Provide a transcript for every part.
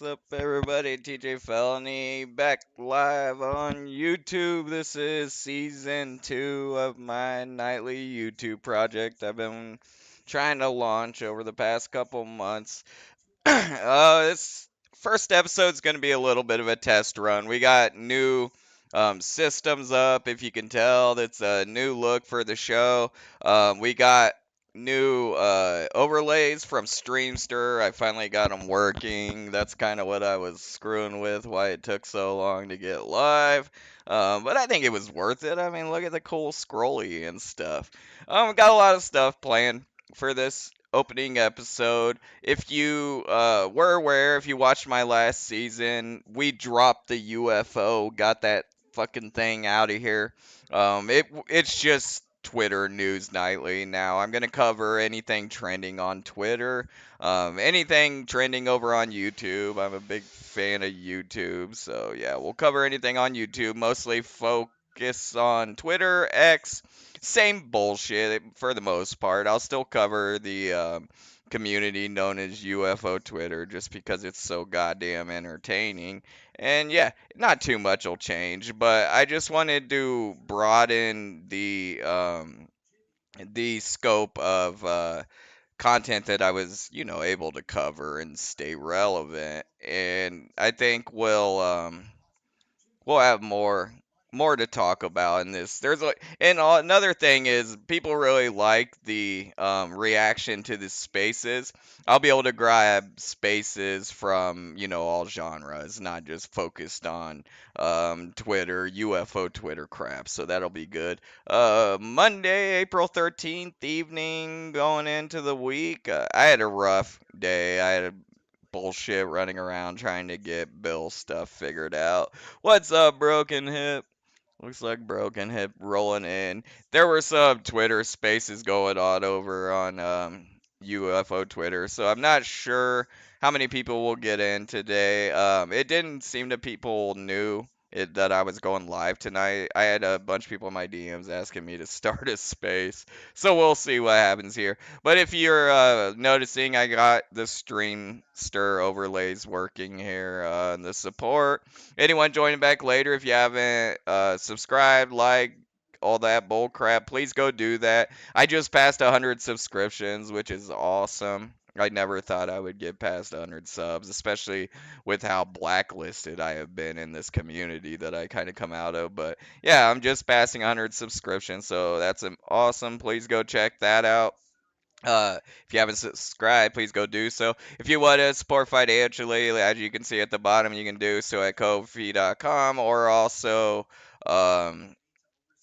What's up, everybody? TJ Felony back live on YouTube. This is season 2 of my nightly YouTube project I've been trying to launch over the past couple months. This first episode's going to be a little bit of a test run. We got new systems up, if you can tell. That's a new look for the show. We got new overlays from Streamster. I finally got them working. That's kind of what I was screwing with, why it took so long to get live. But I think it was worth it. I mean, look at the cool scrolly and stuff. Got a lot of stuff planned for this opening episode. If you were aware, if you watched my last season, we dropped the UFO, got that fucking thing out of here. It's just Twitter news nightly now. I'm gonna cover anything trending on Twitter, anything trending over on YouTube. I'm a big fan of YouTube, so yeah, we'll cover anything on YouTube. Mostly focus on Twitter, X. Same bullshit for the most part. I'll still cover the community known as UFO Twitter just because it's so goddamn entertaining. And yeah, not too much will change, but I just wanted to broaden the scope of content that I was, able to cover and stay relevant. And I think we'll have more to talk about in this. Another thing is people really like the reaction to the spaces. I'll be able to grab spaces from all genres, not just focused on Twitter, UFO Twitter crap. So that'll be good. Monday, April 13th evening, going into the week. I had a rough day. I had a bullshit running around trying to get Bill stuff figured out. What's up, Broken Hip? Looks like Broken Hip rolling in. There were some Twitter spaces going on over on UFO Twitter, so I'm not sure how many people will get in today. It didn't seem that people knew that I was going live tonight. I had a bunch of people in my DMs asking me to start a space, so we'll see what happens here. But if you're noticing, I got the Streamster overlays working here, the support. Anyone joining back later, if you haven't subscribed, like, all that bull crap, please go do that. I just passed 100 subscriptions, which is awesome. I never thought I would get past 100 subs, especially with how blacklisted I have been in this community that I kind of come out of. But yeah, I'm just passing 100 subscriptions, so that's awesome. Please go check that out. If you haven't subscribed, please go do so. If you want to support financially, as you can see at the bottom, you can do so at Ko-fi.com or also um,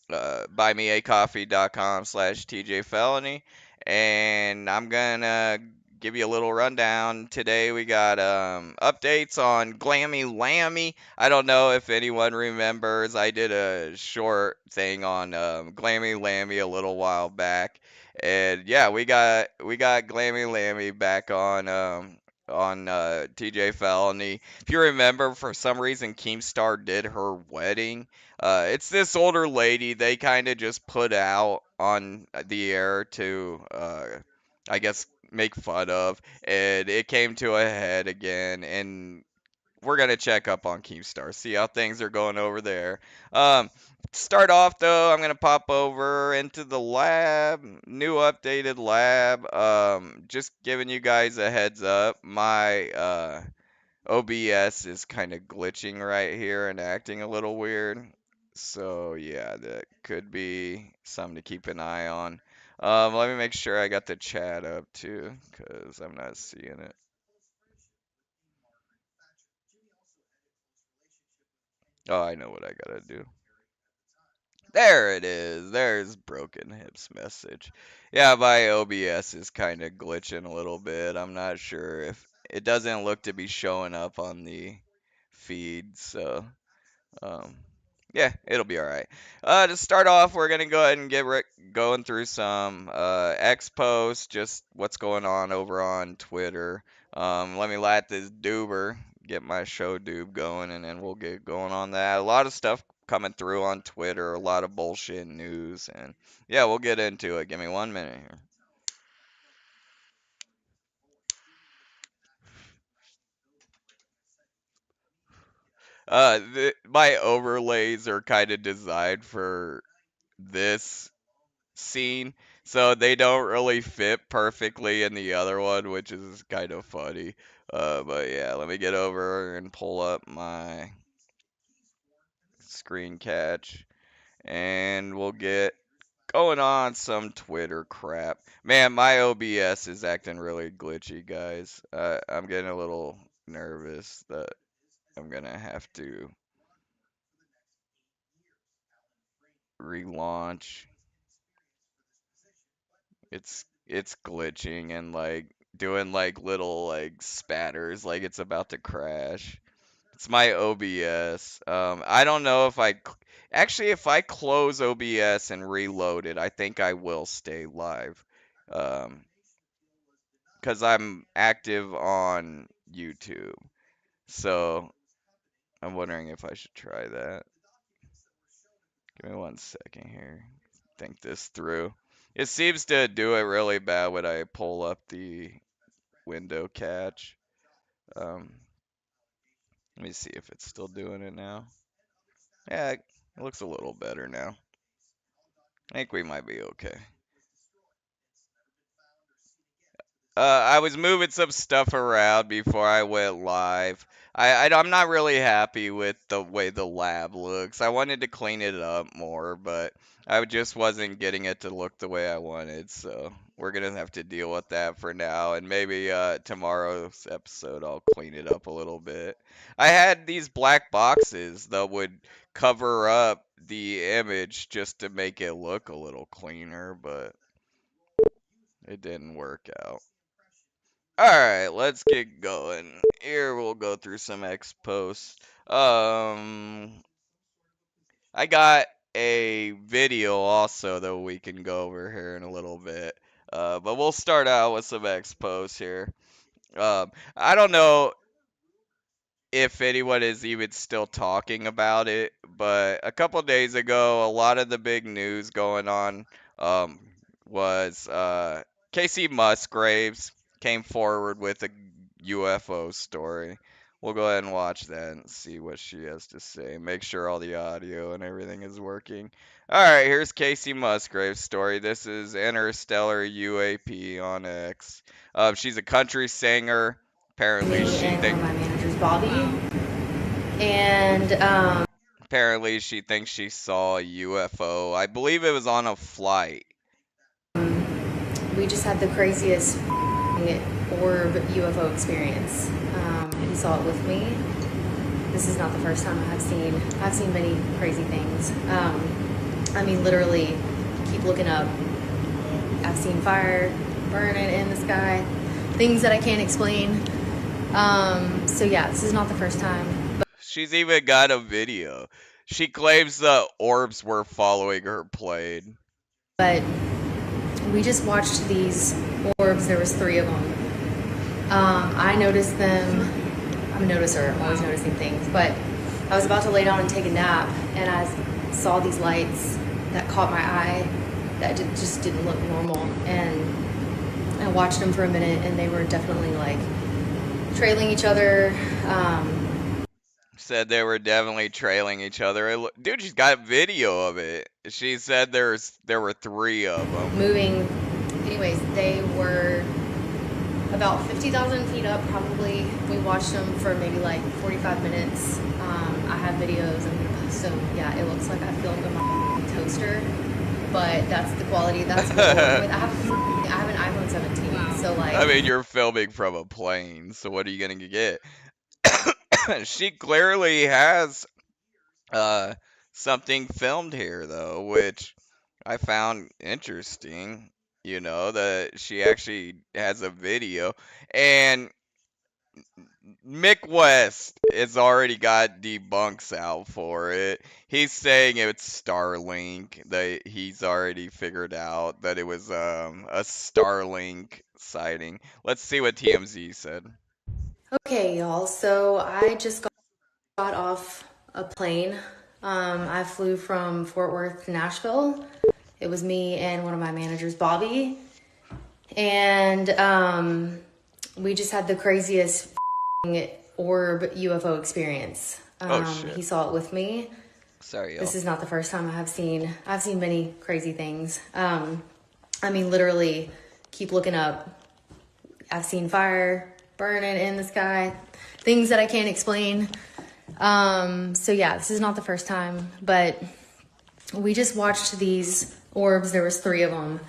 buymeacoffee.com/TJ Felony. And I'm gonna give you a little rundown. Today we got updates on Glammy Lammy. I don't know if anyone remembers. I did a short thing on Glammy Lammy a little while back, and yeah, we got Glammy Lammy back on TJ Felony. If you remember, for some reason Keemstar did her wedding. It's this older lady they kind of just put out on the air to, I guess, make fun of, and it came to a head again, and we're gonna check up on Keemstar, see how things are going over there. Um, Start off though, I'm gonna pop over into the lab, new updated lab. Just giving you guys a heads up, my OBS is kind of glitching right here and acting a little weird. So yeah, that could be something to keep an eye on. Let me make sure I got the chat up too, because I'm not seeing it. Oh, I know what I gotta do. There it is. There's Broken Hips message. Yeah, my OBS is kind of glitching a little bit. I'm not sure if it doesn't look to be showing up on the feed, so Um, yeah, it'll be all right. To start off, we're gonna go ahead and get going through some X posts, just what's going on over on Twitter. Let me light this doober, get my show doob going, and then we'll get going on that. A lot of stuff coming through on Twitter, a lot of bullshit news, and yeah, we'll get into it. Give me 1 minute here. My overlays are kind of designed for this scene, so they don't really fit perfectly in the other one, which is kind of funny. But yeah, let me get over and pull up my screen catch, and we'll get going on some Twitter crap. Man, my OBS is acting really glitchy, guys. I'm getting a little nervous that I'm gonna have to relaunch. It's glitching and like doing like little like spatters like it's about to crash. It's my OBS. I don't know if actually if I close OBS and reload it, I think I will stay live. Um, because I'm active on YouTube. So I'm wondering if I should try that. Give me 1 second here. Think this through. It seems to do it really bad when I pull up the window catch. Um, Let me see if it's still doing it now. Yeah, it looks a little better now. I think we might be okay. I was moving some stuff around before I went live. I'm not really happy with the way the lab looks. I wanted to clean it up more, but I just wasn't getting it to look the way I wanted. So we're gonna have to deal with that for now, and maybe tomorrow's episode I'll clean it up a little bit. I had these black boxes that would cover up the image just to make it look a little cleaner, but it didn't work out. Alright, let's get going. Here we'll go through some X posts. I got a video also that we can go over here in a little bit. But we'll start out with some X posts here. I don't know if anyone is even still talking about it, but a couple days ago, a lot of the big news going on um, was Casey Musgraves came forward with a UFO story. We'll go ahead and watch that and see what she has to say. Make sure all the audio and everything is working. All right, here's Casey Musgraves' story. This is Interstellar UAP on X. She's a country singer. Apparently, Me she and one thinks of my managers, Bobby, and Apparently, she thinks she saw a UFO. I believe it was on a flight. we just had the craziest orb UFO experience. He saw it with me. This is not the first time I've seen many crazy things. I mean, literally, keep looking up. I've seen fire burning in the sky, things that I can't explain. So yeah, this is not the first time. She's even got a video. She claims the orbs were following her plane. But we just watched these orbs. There was three of them. I noticed them. I'm a noticer. I'm always noticing things. But I was about to lay down and take a nap, and I saw these lights that caught my eye that just didn't look normal. And I watched them for a minute, and they were definitely like trailing each other. Said they were definitely trailing each other. Dude, she's got a video of it. She said there were three of them. Moving. Anyways, they were about 50,000 feet up probably. We watched them for maybe like 45 minutes. I have videos. I'm gonna post them. Yeah, it looks like I filmed on my toaster, but that's the quality. That's what I have an iPhone 17, so like. I mean, you're filming from a plane, so what are you gonna get? She clearly has uh, something filmed here, though, which I found interesting. You know, that she actually has a video. And Mick West has already got debunks out for it. He's saying it's Starlink, that he's already figured out that it was a Starlink sighting. Let's see what TMZ said. Okay, y'all. So I just got off a plane. I flew from Fort Worth to Nashville. It was me and one of my managers, Bobby, and we just had the craziest orb UFO experience. Oh shit. He saw it with me. Sorry, This y'all. is not the first time I've seen many crazy things. I mean, literally, keep looking up. I've seen fire burning in the sky, things that I can't explain. So yeah, this is not the first time, but we just watched these orbs. There was three of them.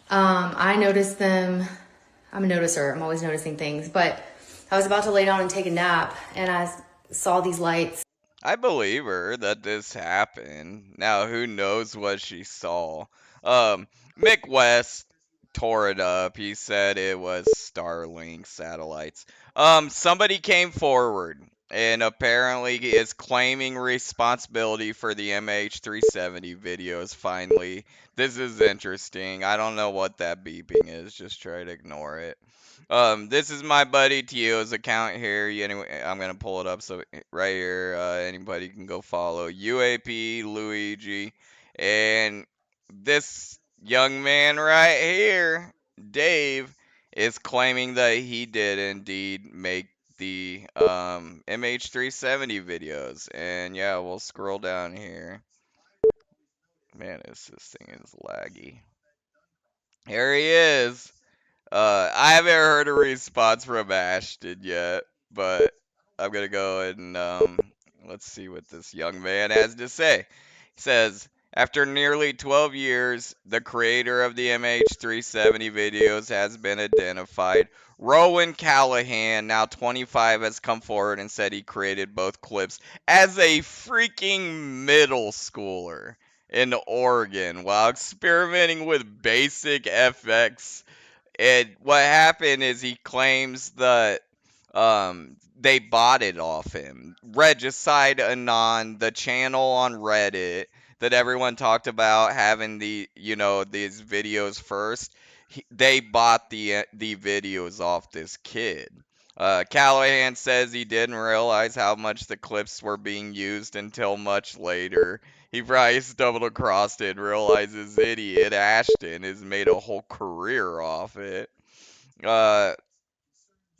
I noticed them. I'm a noticer. I'm always noticing things, but I was about to lay down and take a nap, and I saw these lights. I believe her that this happened. Now, who knows what she saw? Um, Mick West tore it up. He said it was Starlink satellites. Somebody came forward and apparently is claiming responsibility for the MH370 videos finally. This is interesting. I don't know what that beeping is. Just try to ignore it. This is my buddy Tio's account here. Anyway, I'm gonna pull it up so right here, anybody can go follow UAP Luigi, and this young man right here, Dave, is claiming that he did indeed make the MH370 videos. And yeah, we'll scroll down here. Man, this thing is laggy. Here he is. I haven't heard a response from Ashton yet, but I'm gonna go and let's see what this young man has to say. He says, after nearly 12 years, the creator of the MH370 videos has been identified. Rowan Callahan, now 25, has come forward and said he created both clips as a freaking middle schooler in Oregon while experimenting with basic FX. And what happened is he claims that they bought it off him. Regicide Anon, the channel on Reddit that everyone talked about having these videos first. They bought the videos off this kid. Callahan says he didn't realize how much the clips were being used until much later. He probably stumbled across it and realizes idiot Ashton has made a whole career off it. Uh,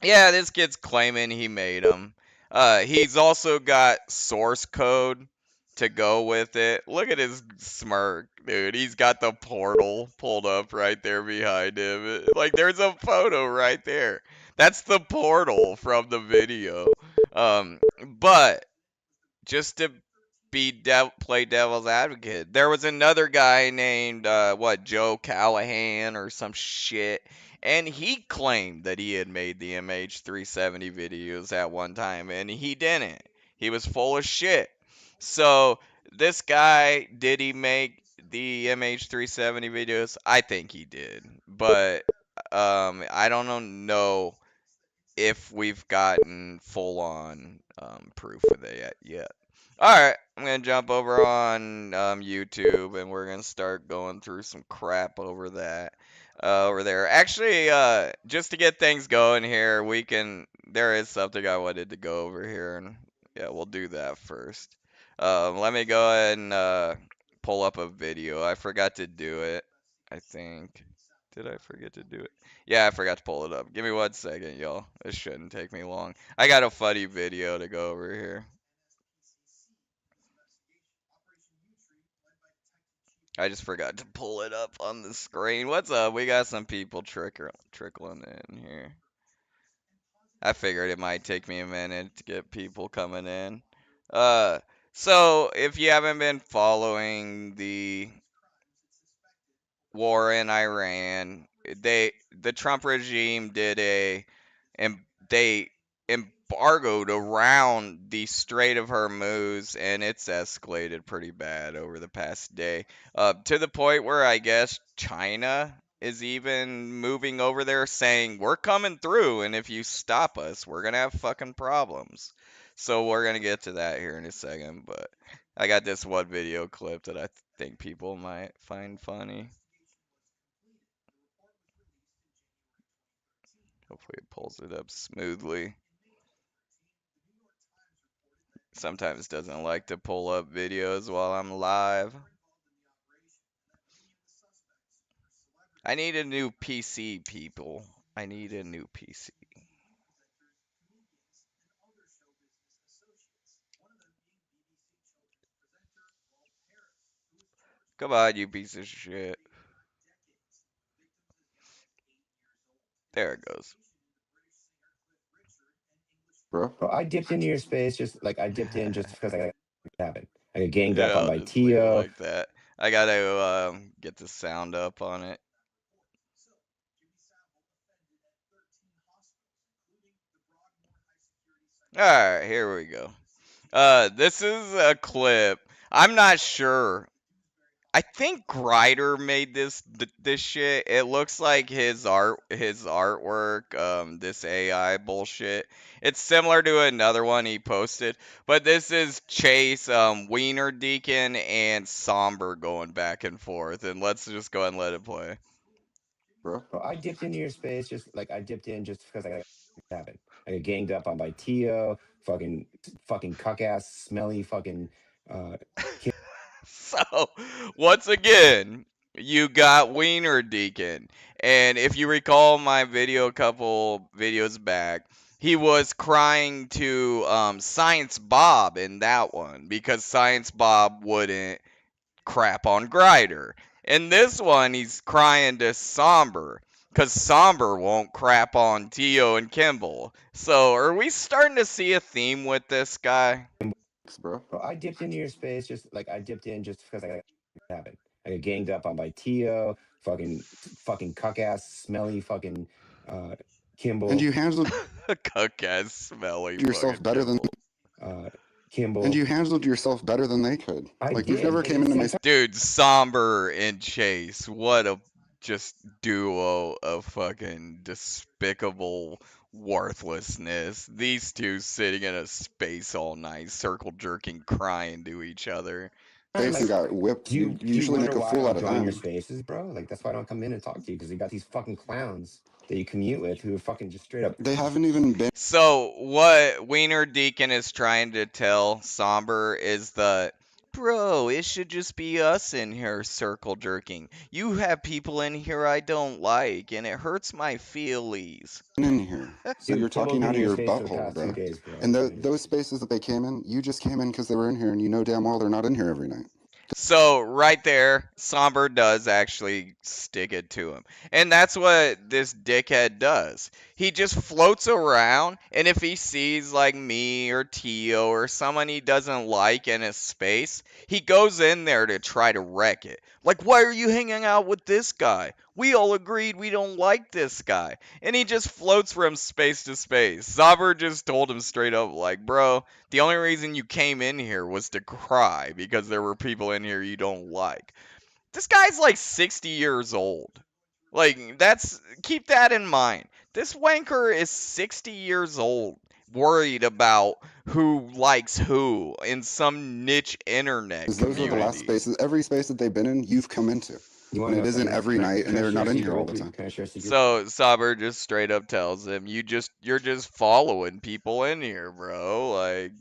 yeah, this kid's claiming he made them. He's also got source code to go with it. Look at his smirk, dude. He's got the portal pulled up right there behind him. Like, there's a photo right there. That's the portal from the video. But just to play devil's advocate. There was another guy named Joe Callahan or some shit, and he claimed that he had made the MH370 videos at one time, and he didn't. He was full of shit. So this guy, did he make the MH370 videos? I think he did, but I don't know if we've gotten full on proof of that yet. Alright, I'm gonna jump over on YouTube and we're gonna start going through some crap over that. Over there. Actually, just to get things going here, there is something I wanted to go over here, and yeah, we'll do that first. Let me go ahead and pull up a video. I forgot to do it, I think. Did I forget to do it? Yeah, I forgot to pull it up. Give me 1 second, y'all. This shouldn't take me long. I got a funny video to go over here. I just forgot to pull it up on the screen. What's up? We got some people trickling in here. I figured it might take me a minute to get people coming in. Uh, so if you haven't been following the war in Iran, the Trump regime and they embargoed around the Strait of Hormuz, and it's escalated pretty bad over the past day, to the point where I guess China is even moving over there saying we're coming through, and if you stop us, we're gonna have fucking problems. So we're gonna get to that here in a second, but I got this one video clip that I think people might find funny. Hopefully it pulls it up smoothly. Sometimes doesn't like to pull up videos while I'm live. I need a new PC, people. I need a new PC. Come on, you piece of shit. There it goes. bro. Bro, I dipped into your space I dipped in just because I happened. I got ganged Yeah, up on I'll by just leave it Tio. like that. I gotta get the sound up on it. Alright, here we go. This is a clip. I'm not sure. I think Grider made this shit. It looks like his artwork, this AI bullshit. It's similar to another one he posted, but this is Chase, Wiener Deacon, and Somber going back and forth. And let's just go ahead and let it play. Bro. Bro, I dipped into your space I dipped in just because I happened. I got ganged up on by Tio, fucking cuck ass, smelly fucking uh So, once again, you got Wiener Deacon. And if you recall my video a couple videos back, he was crying to Science Bob in that one because Science Bob wouldn't crap on Grider. In this one, he's crying to Somber because Somber won't crap on Tio and Kimball. So, are we starting to see a theme with this guy? Bro. Bro, I dipped into your space I dipped in just because I happened. I got ganged up on by Tio, fucking cuck ass, smelly fucking uh And Kimball. you handled Cuck ass smelly yourself fucking better than Kimball. Uh and Kimball. you handled yourself better than they could. I Like you've did, never but came at the into same my time, Dude, Somber and Chase, what a just duo of fucking despicable worthlessness. These two sitting in a space all night, circle jerking, crying to each other. space and like, got whipped. You do you usually wonder make a why I fool don't out of join your them. spaces, bro? Like that's why I don't come in and talk to you because you got these fucking clowns that you commute with who are fucking just straight up. They haven't even been So, what Wiener Deacon is trying to tell Somber is that, bro, it should just be us in here circle jerking. You have people in here I don't like, and it hurts my feelies. in here. So Dude, you're Kimball's talking been out in of your your space for the butthole, past two bro. days, bro. And Fucking just those spaces that they came in, you just came in because they were in here, and you know damn well they're not in here every night. So right there, Somber does actually stick it to him. And that's what this dickhead does. He just floats around, and if he sees like me or Tio or someone he doesn't like in his space, he goes in there to try to wreck it. Like, why are you hanging out with this guy? We all agreed we don't like this guy. And he just floats from space to space. Somber just told him straight up, like, bro, the only reason you came in here was to cry because there were people in here you don't like. This guy's like 60 years old. Like, keep that in mind. This wanker is 60 years old, worried about who likes who in some niche internet Because those are the last community. spaces. Every space that they've been in, you've come into. you want And to it know isn't something? every night, and Can I they're share a not in secret here all with the you? time. Can I share a secret? So Saber just straight up tells him, you're just following people in here, bro. Like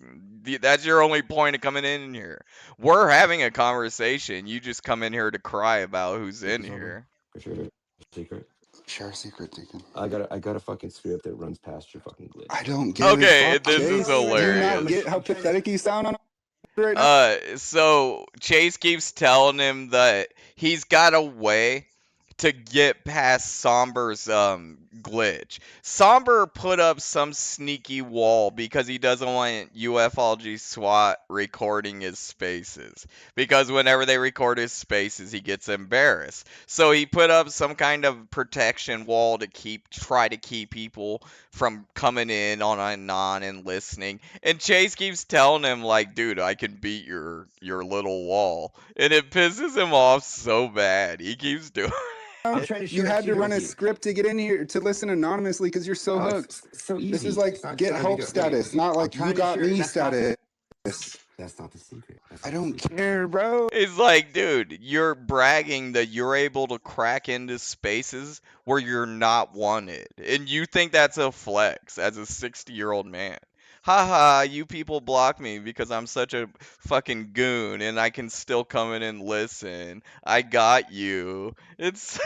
that's your only point of coming in here. We're having a conversation. You just come in here to cry about who's in Secret, Sober? here. Can I share a secret? Share a secret, Deacon. I got a fucking script that runs past your fucking glitch. I don't get it. Okay, Fuck, this is Chase. Do you not hilarious. get how pathetic you sound on right now? So Chase keeps telling him that he's got a way to get past Somber's glitch. Somber put up some sneaky wall because he doesn't want UFology SWAT recording his spaces. Because whenever they record his spaces, he gets embarrassed. So he put up some kind of protection wall to try to keep people from coming in on and on and listening. And Chase keeps telling him like, dude, I can beat your little wall. And it pisses him off so bad. He keeps doing I'm it. trying to You share a had to secret run with a you. script to get in here to listen anonymously because you're so Oh, hooked. it's so easy. This is like It's get not a big help deal. status, not I'm like you trying to got share. me That's not. status. That's not the secret. That's I not the don't secret. care, bro. It's like, dude, you're bragging that you're able to crack into spaces where you're not wanted. And you think that's a flex as a 60-year-old man. Haha, you people block me because I'm such a fucking goon and I can still come in and listen. I got you. It's,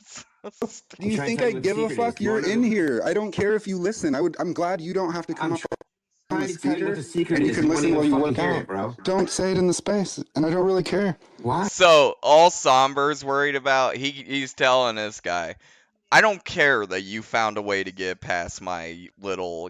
it's so Do I'm you trying to think tell I you what the give a secret is. fuck? You You're want to in know? here. I don't care if you listen. I'm glad you don't have to come I'm up. in the trying to tell you what speaker, the secret and you is. can You won't listen even while you fucking work hear out. it, bro. Don't say it in the space, and I don't really care. Why? So all Somber's worried about, he's telling this guy, I don't care that you found a way to get past my little,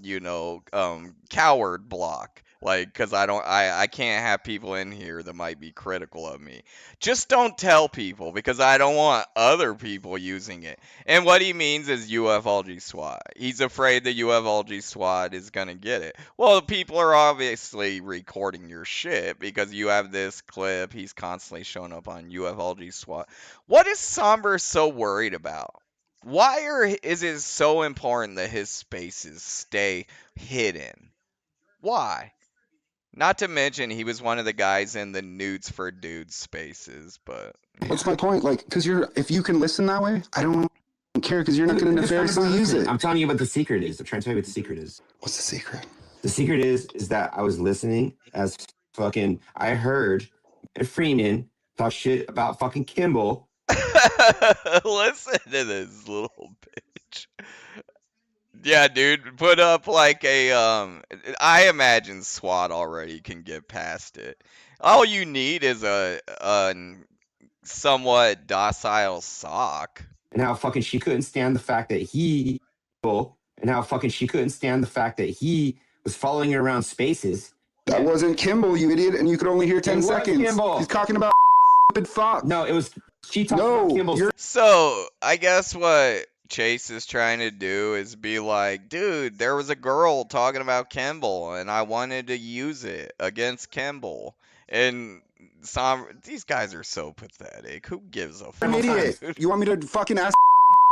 coward block. Like, cause I can't have people in here that might be critical of me. Just don't tell people because I don't want other people using it. And what he means is UFLG SWAT. He's afraid the UFLG SWAT is gonna get it. Well, people are obviously recording your shit because you have this clip. He's constantly showing up on UFLG SWAT. What is Somber so worried about? Is it so important that his spaces stay hidden? Why? Not to mention he was one of the guys in the nudes for dudes spaces, but What's my point? Like, because if you can listen that way, I don't care because you're not Dude, going to it's not nefariously about use listening. it. I'm telling you what the secret is. I'm trying to tell you what the secret is. What's the secret? The secret is that I was listening as fucking I heard Freeman talk shit about fucking Kimball. listen to this little bitch. Yeah, dude, put up like I imagine SWAT already can get past it. All you need is a somewhat docile sock. And how fucking she couldn't stand the fact that and how fucking she couldn't stand the fact that he was following her around spaces. That wasn't Kimball, you idiot, and you could only hear 10 was seconds. Kimball. He's talking about stupid fuck. No, it was she talked No, about Kimball. So, I guess what Chase is trying to do is be like, dude, there was a girl talking about Kimball, and I wanted to use it against Kimball. And these guys are so pathetic. Who gives a You're an fuck? idiot. dude? You want me to fucking ask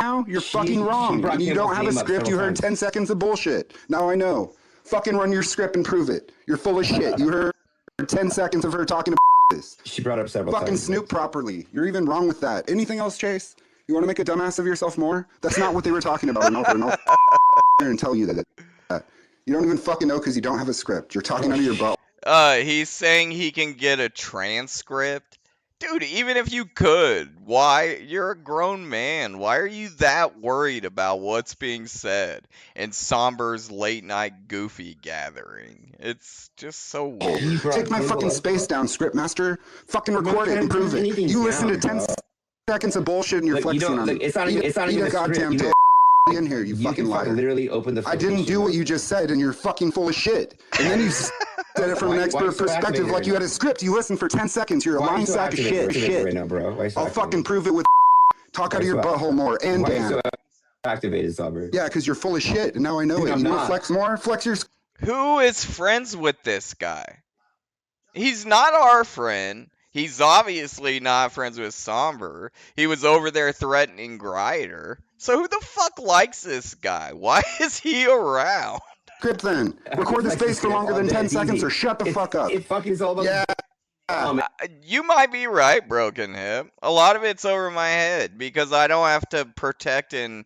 now? You're fucking wrong. brought And you Kimball's don't have a name up script. You several heard times. 10 seconds of bullshit. Now I know. Fucking run your script and prove it. You're full of shit. You heard 10 seconds of her talking to this. She brought up several Fucking times. snoop properly. You're even wrong with that. Anything else, Chase? You want to make a dumbass of yourself more? That's not what they were talking about. And I'll here and tell you that. You don't even fucking know because you don't have a script. You're talking out of your butt. He's saying he can get a transcript. Dude, even if you could, why? You're a grown man. Why are you that worried about what's being said in Somber's late night goofy gathering? It's just so weird. Take my fucking space down, script master. Fucking record it and prove it. You listen to 10 seconds of bullshit and you're Like, flexing on me. it's not even Eat a a goddamn script. dick in here, you fucking can liar. literally open the. I didn't do what you just said, and you're fucking full of shit. And then you said it from an Why expert you so perspective, activated like you right had a script. You listened for 10 seconds. You're a Why are you lying so sack of activated shit. right now, bro? Why you so I'll activated? fucking prove it with talk out of Why your so- butthole more and Why are you Dan. so activated, Sauber? Yeah, because you're full of shit, and now I know Dude, it. I'm You want not. to flex more? Flex your Who is friends with this guy? He's not our friend. He's obviously not friends with Somber. He was over there threatening Grider. So who the fuck likes this guy? Why is he around? script then. Record the space for longer than 10 seconds or shut the fuck up. It fucking is all about. Yeah. You might be right, Broken Hip. A lot of it's over my head because I don't have to protect and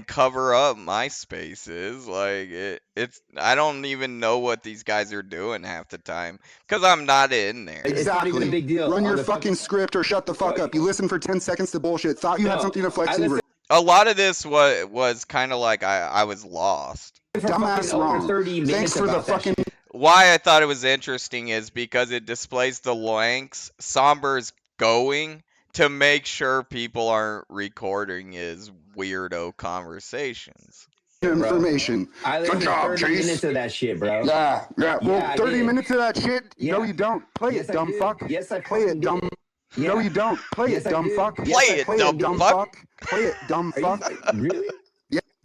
cover up my spaces. Like it's I don't even know what these guys are doing half the time because I'm not in there. It's not even a big deal. Run On your the fucking script or shut the fuck up. You listen for 10 seconds to bullshit. Thought you had something to flex and A lot of this was kind of like I was lost. dumbass wrong. 30 minutes Thanks for the about that fucking shit. Why I thought it was interesting is because it displays the lengths Somber's going to make sure people aren't recording his weirdo conversations. information. I Good listened to job, 30 Chase. minutes of that shit, bro. Yeah. Well, Yeah, I 30 did. minutes of that shit? Yeah. No, you don't. Play Yes, it, I dumb did. fuck. Yes, I Play it, fucking dumb. did. No, Yeah. you don't. Play Yes, it, I dumb did. fuck. Yes, Play I it, Play dumb it, dumb fuck. fuck. Play it, dumb Are you fuck. really?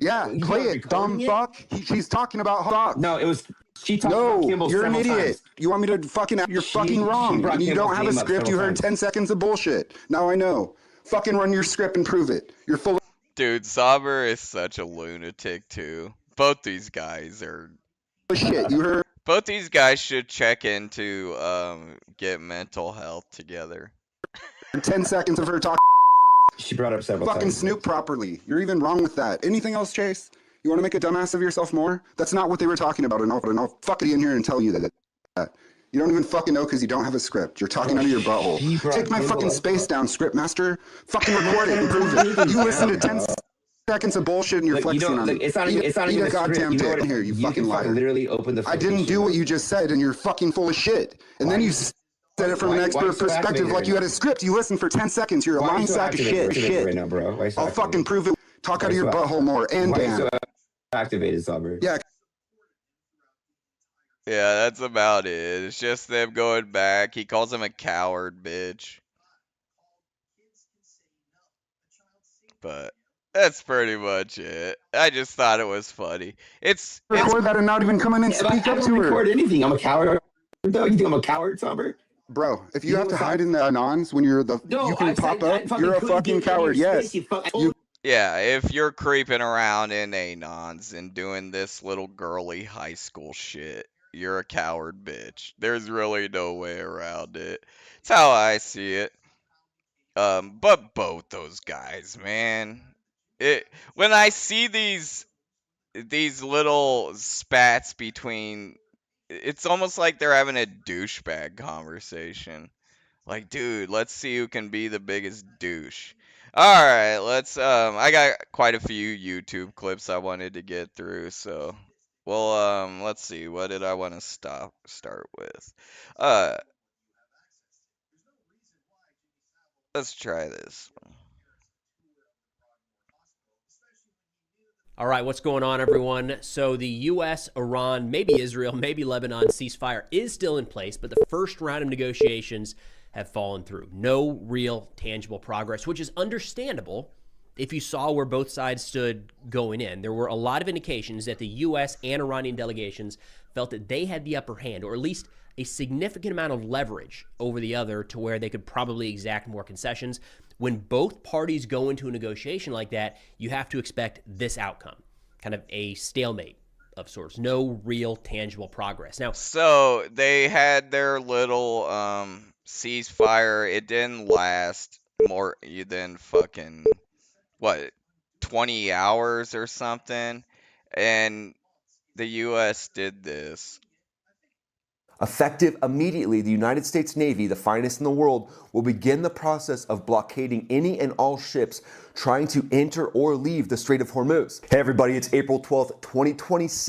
Yeah, You play not it, dumb recording it? fuck. She's talking about fuck. No, it was. She talked about No, Kimball you're an several idiot. times. You want me to fucking... You're fucking she wrong. brought And you Kimball's don't have a name up script. You several heard times. 10 seconds of bullshit. Now I know. Fucking run your script and prove it. You're full Dude, Somber is such a lunatic too. Both these guys are. of shit. You heard Both these guys should check into get mental health together. 10 seconds of her talking She brought up several fucking times. snoop properly. You're even wrong with that. Anything else, Chase? You want to make a dumbass of yourself more? That's not what they were talking about. And I'll fucking in here and tell you that. You don't even fucking know because you don't have a script. You're talking out of your butthole. She brought Take my Kimball fucking up. space down, script master. Fucking record it and prove it. You listen to 10 seconds of bullshit and you're Look, you flexing know, on look, me. it's not Eat even a a script. goddamn You know dick. what? Here, you You fucking can fucking liar. literally open the I didn't filtration do what up. you just said, and you're fucking full of shit. And then Why? you said it from an Why are you expert so perspective activated like right you had now? a script. You listened for 10 seconds. You're a Why are you lying so sack of activated right shit. now, bro? Why are you so I'll fucking activated? prove it. Talk Why out are of you your so butthole more. And Why are you so Dan. activated, Sauber? Yeah, Yeah, that's about it. It's just them going back. He calls him a coward, bitch. But that's pretty much it. I just thought it was funny. It's record that and not even come in and Yeah, but speak I up don't to her. record anything. I'm a coward. No, you think I'm a coward, Sauber? Bro, if you You have know to what's up? hide in the anons when you're you No, can pop I up, fucking you're a couldn't fucking get in your coward. space. Yes. You yeah, if you're creeping around in Anons and doing this little girly high school shit, you're a coward, bitch. There's really no way around it. It's how I see it. But both those guys, man. It when I see these little spats between, it's almost like they're having a douchebag conversation. Like, dude, let's see who can be the biggest douche. All right, let's. I got quite a few YouTube clips I wanted to get through, so well, let's see. What did I want to start with? Uh, let's try this. All right, what's going on, everyone? So the U.S., Iran, maybe Israel, maybe Lebanon ceasefire is still in place, but the first round of negotiations have fallen through. No real tangible progress, which is understandable if you saw where both sides stood going in. There were a lot of indications that the U.S. and Iranian delegations felt that they had the upper hand, or at least a significant amount of leverage over the other to where they could probably exact more concessions. When both parties go into a negotiation like that, you have to expect this outcome, kind of a stalemate of sorts, no real tangible progress. Now, So they had their little ceasefire. It didn't last more than fucking what 20 hours or something, and the U.S. did this. Effective immediately, the United States Navy, the finest in the world, will begin the process of blockading any and all ships trying to enter or leave the Strait of Hormuz. Hey everybody, it's April 12th, 2026.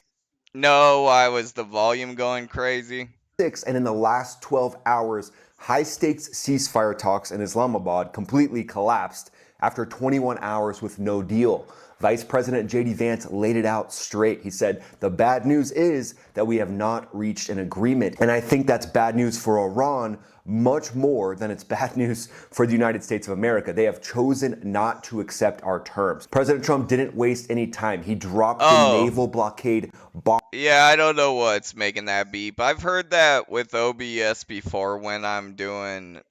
No, why was the volume going crazy? And in the last 12 hours, high-stakes ceasefire talks in Islamabad completely collapsed after 21 hours with no deal. Vice President J.D. Vance laid it out straight. He said, the bad news is that we have not reached an agreement. And I think that's bad news for Iran much more than it's bad news for the United States of America. They have chosen not to accept our terms. President Trump didn't waste any time. He dropped the Oh, naval blockade bomb. yeah, I don't know what's making that beep. I've heard that with OBS before when I'm doing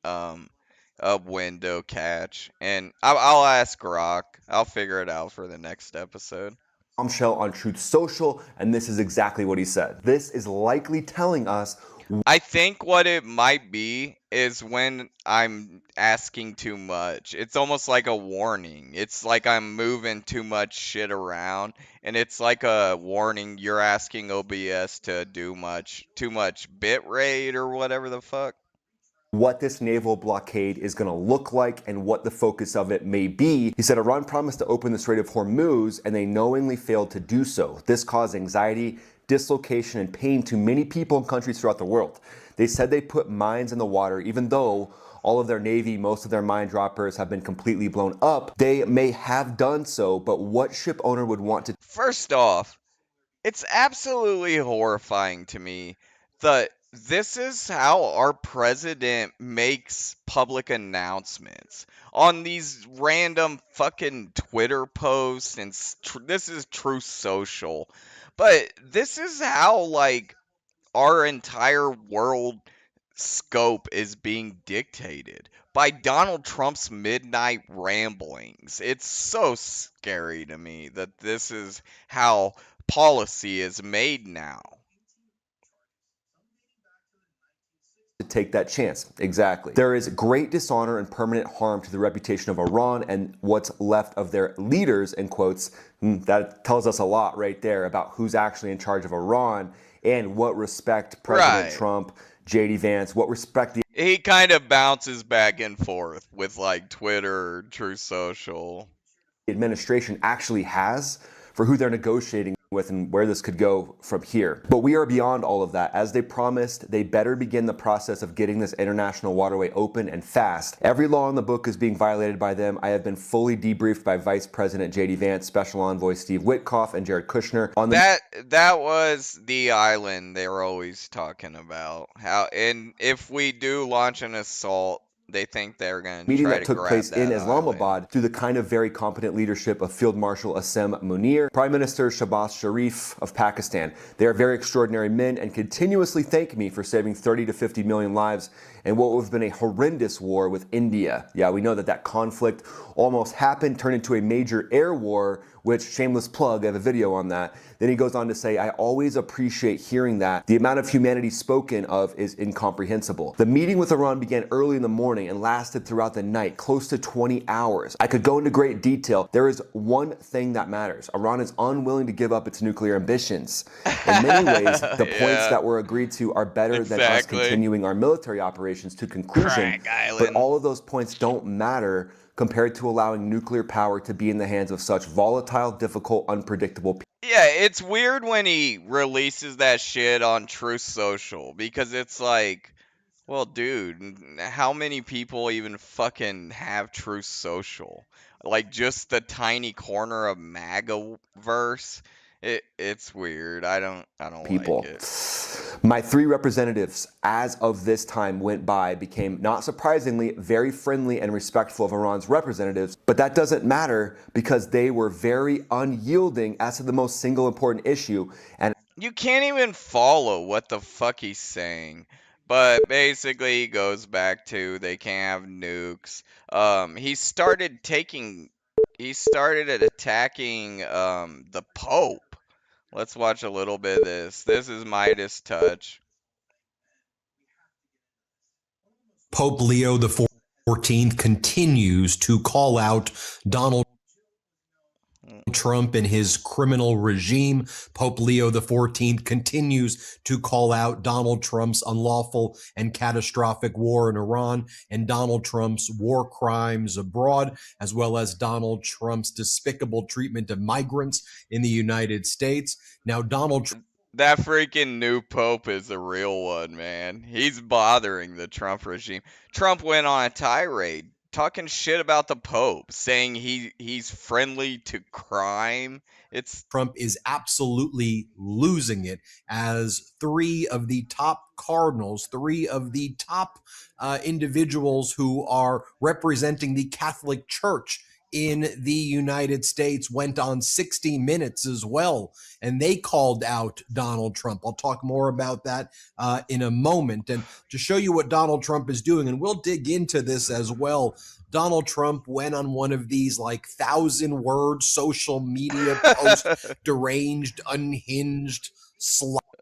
a window catch, and I'll ask Rock. I'll figure it out for the next episode. Bombshell on Truth Social, and this is exactly what he said. This is likely telling us I think what it might be is when I'm asking too much. It's almost like a warning. It's like I'm moving too much shit around, and it's like a warning you're asking OBS to do too much bit rate or whatever the fuck. what this naval blockade is going to look like and what the focus of it may be. He said Iran promised to open the Strait of Hormuz and they knowingly failed to do so. This caused anxiety, dislocation, and pain to many people and countries throughout the world. They said they put mines in the water, even though all of their Navy, most of their mine droppers have been completely blown up. They may have done so, but what ship owner would want to First off, it's absolutely horrifying to me that this is how our president makes public announcements on these random fucking Twitter posts, and this is True Social. But this is how, like, our entire world scope is being dictated by Donald Trump's midnight ramblings. It's so scary to me that this is how policy is made now. take that chance. Exactly. There is great dishonor and permanent harm to the reputation of Iran and what's left of their leaders, in quotes. That tells us a lot right there about who's actually in charge of Iran and what respect President Right. Trump, J.D. Vance, what respect the He kind of bounces back and forth with like Twitter, True Social. administration actually has for who they're negotiating with and where this could go from here. But we are beyond all of that. As they promised, they better begin the process of getting this international waterway open and fast. Every law in the book is being violated by them. I have been fully debriefed by Vice President J.D. Vance, Special Envoy Steve Witkoff, and Jared Kushner on the that was the island they were always talking about. How, and if we do launch an assault, they think they're going to meeting try that to took grab place in that Islamabad island. through the kind of very competent leadership of Field Marshal Assem Munir, Prime Minister Shahbaz Sharif of Pakistan. They are very extraordinary men and continuously thank me for saving 30 to 50 million lives in what would have been a horrendous war with India. Yeah, we know that that conflict almost happened, turned into a major air war, which, shameless plug, I have a video on that. Then he goes on to say, I always appreciate hearing that. The amount of humanity spoken of is incomprehensible. The meeting with Iran began early in the morning and lasted throughout the night, close to 20 hours. I could go into great detail. There is one thing that matters. Iran is unwilling to give up its nuclear ambitions. In many ways, the points Yeah, that were agreed to are better than us exactly. continuing our military operations to conclusion. Crack But Island. all of those points don't matter compared to allowing nuclear power to be in the hands of such volatile, difficult, unpredictable people. Yeah, it's weird when he releases that shit on Truth Social because it's like, well, dude, how many people even fucking have Truth Social? Like just the tiny corner of MAGA verse. It's weird. I don't like it. My three representatives, as of this time went by, became, not surprisingly, very friendly and respectful of Iran's representatives. But that doesn't matter because they were very unyielding as to the most single important issue. And You can't even follow what the fuck he's saying. But basically, he goes back to they can't have nukes. He started attacking the Pope. Let's watch a little bit of this. This is Midas touch. Pope Leo the 14th continues to call out Donald Trump and his criminal regime. Pope Leo the 14th continues to call out Donald Trump's unlawful and catastrophic war in Iran and Donald Trump's war crimes abroad, as well as Donald Trump's despicable treatment of migrants in the United States. Now, Donald That freaking new pope is the real one, man. He's bothering the Trump regime. Trump went on a tirade talking shit about the pope, saying he's friendly to crime. It's Trump is absolutely losing it as three of the top cardinals, three of the top individuals who are representing the Catholic Church in the United States went on 60 Minutes as well, and they called out Donald Trump. I'll talk more about that in a moment. And to show you what Donald Trump is doing, and we'll dig into this as well, Donald Trump went on one of these like 1,000-word social media post, deranged, unhinged,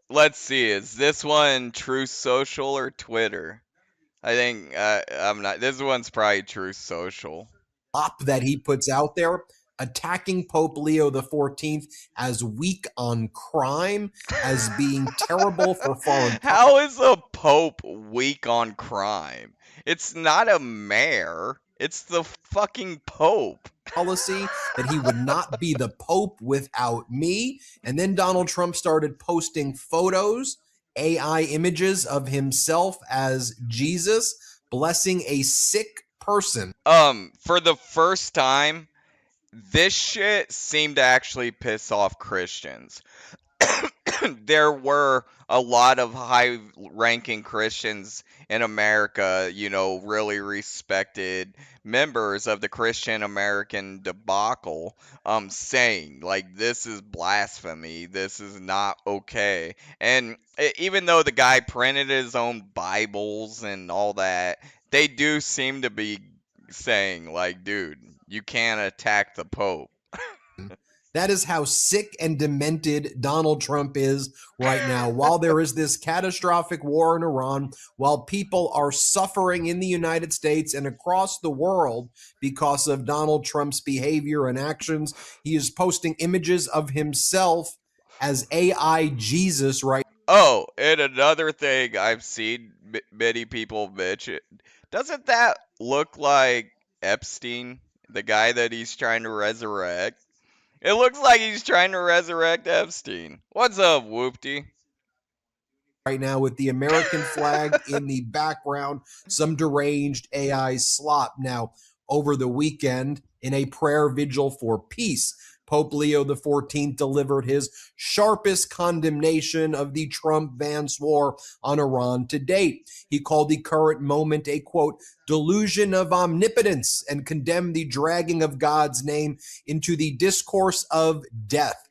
Let's see, is this one Truth Social or Twitter? I think I'm not. This one's probably Truth Social. slop that he puts out there, attacking Pope Leo the 14th as weak on crime, as being terrible for foreign How is a pope weak on crime? It's not a mayor. It's the fucking pope. policy, that he would not be the Pope without me. And then Donald Trump started posting photos, AI images of himself as Jesus blessing a sick person. For the first time, this shit seemed to actually piss off Christians. There were a lot of high ranking Christians in America, really respected members of the Christian American debacle, saying, like, this is blasphemy, this is not okay. And even though the guy printed his own Bibles and all that, they do seem to be saying, like, dude, you can't attack the Pope. That is how sick and demented Donald Trump is right now. While there is this catastrophic war in Iran, while people are suffering in the United States and across the world because of Donald Trump's behavior and actions, he is posting images of himself as AI Jesus right. Oh, and another thing I've seen many people mention, doesn't that look like Epstein? the guy that he's trying to resurrect. It looks like he's trying to resurrect Epstein. What's up, Whoopty? Right now with the American flag in the background, some deranged AI slop. Now, over the weekend, in a prayer vigil for peace, Pope Leo XIV delivered his sharpest condemnation of the Trump-Vance war on Iran to date. He called the current moment a, quote, delusion of omnipotence and condemned the dragging of God's name into the discourse of death.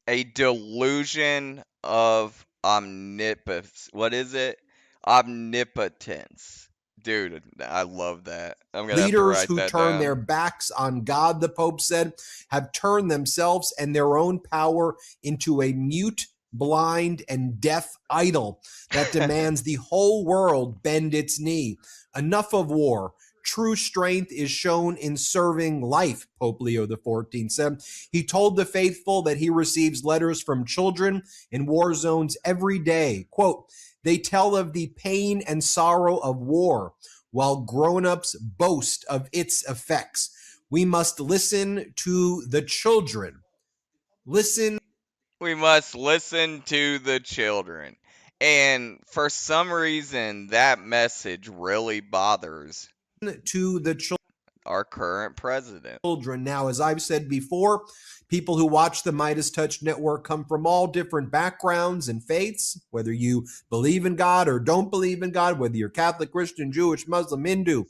A delusion of omnipotence. What is it? Omnipotence. Dude, I love that. I'm going to have to Leaders write who that turn their down. backs on God, the Pope said, have turned themselves and their own power into a mute, blind, and deaf idol that demands the whole world bend its knee. Enough of war. True strength is shown in serving life, Pope Leo XIV said. He told the faithful that he receives letters from children in war zones every day. Quote, they tell of the pain and sorrow of war, while grown-ups boast of its effects. We must listen to the children. We must listen to the children. And for some reason, that message really bothers to the our current president. children. Now, as I've said before, people who watch the Midas Touch Network come from all different backgrounds and faiths, whether you believe in God or don't believe in God, whether you're Catholic, Christian, Jewish, Muslim, Hindu,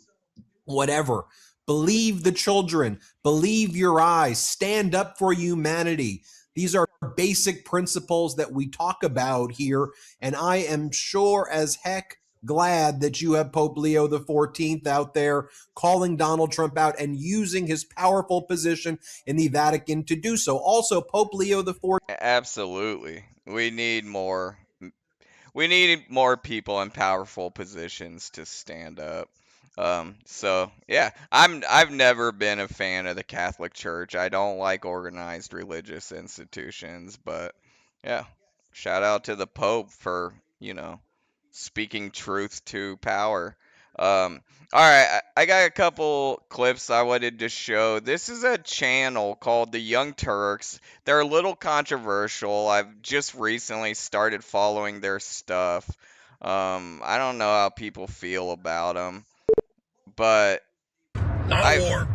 whatever. Believe the children. Believe your eyes. Stand up for humanity. These are basic principles that we talk about here, and I am sure as heck glad that you have Pope Leo XIV out there calling Donald Trump out and using his powerful position in the Vatican to do so. Also, Pope Leo XIV. Absolutely. We need more people in powerful positions to stand up. So yeah, I've never been a fan of the Catholic Church. I don't like organized religious institutions, but yeah, shout out to the Pope for, speaking truth to power. All right, I got a couple clips I wanted to show. This is a channel called the Young Turks. They're a little controversial. I've just recently started following their stuff. I don't know how people feel about them, but Not a I war,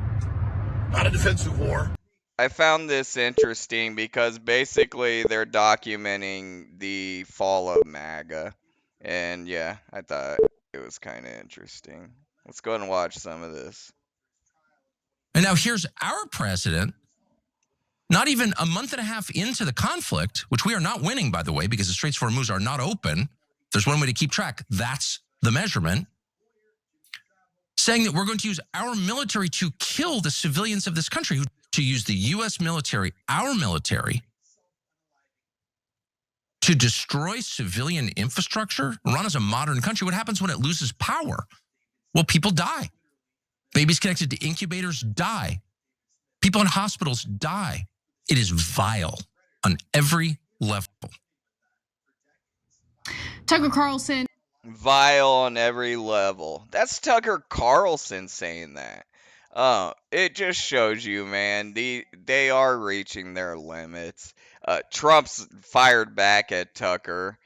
not a defensive war. I found this interesting because basically they're documenting the fall of MAGA. And yeah, I thought it was kind of interesting. Let's go ahead and watch some of this. And now here's our president, not even a month and a half into the conflict, which we are not winning, by the way, because the Straits of Hormuz are not open. There's one way to keep track. That's the measurement. Saying that we're going to use our military to kill the civilians of this country, to use the U.S. military, our military, to destroy civilian infrastructure. Iran is a modern country. What happens when it loses power? Well, people die. Babies connected to incubators die. People in hospitals die. It is vile on every level. Tucker Carlson. Vile on every level. That's Tucker Carlson saying that. It just shows you, man, they are reaching their limits. Trump's fired back at Tucker.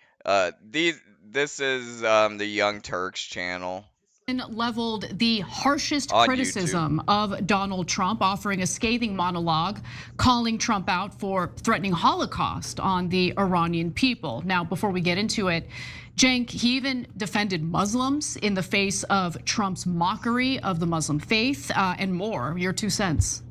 This is the Young Turks channel. Leveled the harshest On criticism of Donald Trump, offering a scathing monologue, calling Trump out for threatening Holocaust on the Iranian people. Now, before we get into it, Cenk, he even defended Muslims in the face of Trump's mockery of the Muslim faith and more. Your 2 cents.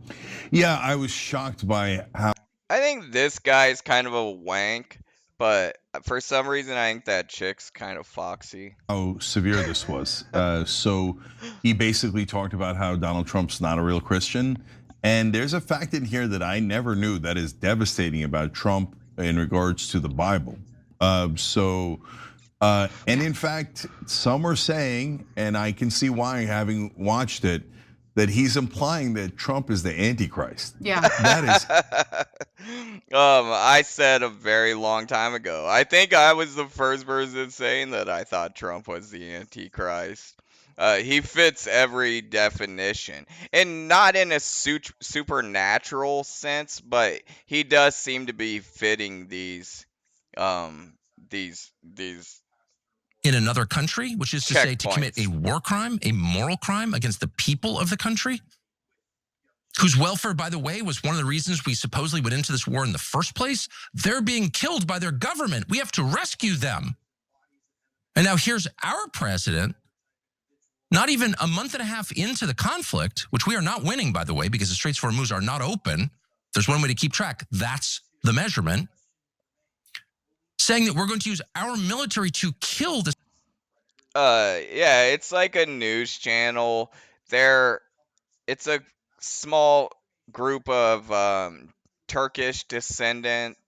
Yeah, I was shocked by how. I think this guy's kind of a wank, but for some reason I think that chick's kind of foxy. How severe this was. So he basically talked about how Donald Trump's not a real Christian. And there's a fact in here that I never knew that is devastating about Trump in regards to the Bible. And in fact, some are saying, and I can see why having watched it, that he's implying that Trump is the Antichrist. Yeah. That is I said a very long time ago. I think I was the first person saying that I thought Trump was the Antichrist. He fits every definition, and not in a supernatural sense, but he does seem to be fitting um, these in another country, which is to say to commit a checkpoints. war crime, a moral crime against the people of the country, whose welfare, by the way, was one of the reasons we supposedly went into this war in the first place. They're being killed by their government. We have to rescue them. And now here's our president, not even a month and a half into the conflict, which we are not winning, by the way, because the Straits of Hormuz are not open. There's one way to keep track. That's the measurement. Saying that we're going to use our military to kill this. Yeah, it's like a news channel. It's a small group of Turkish descendants,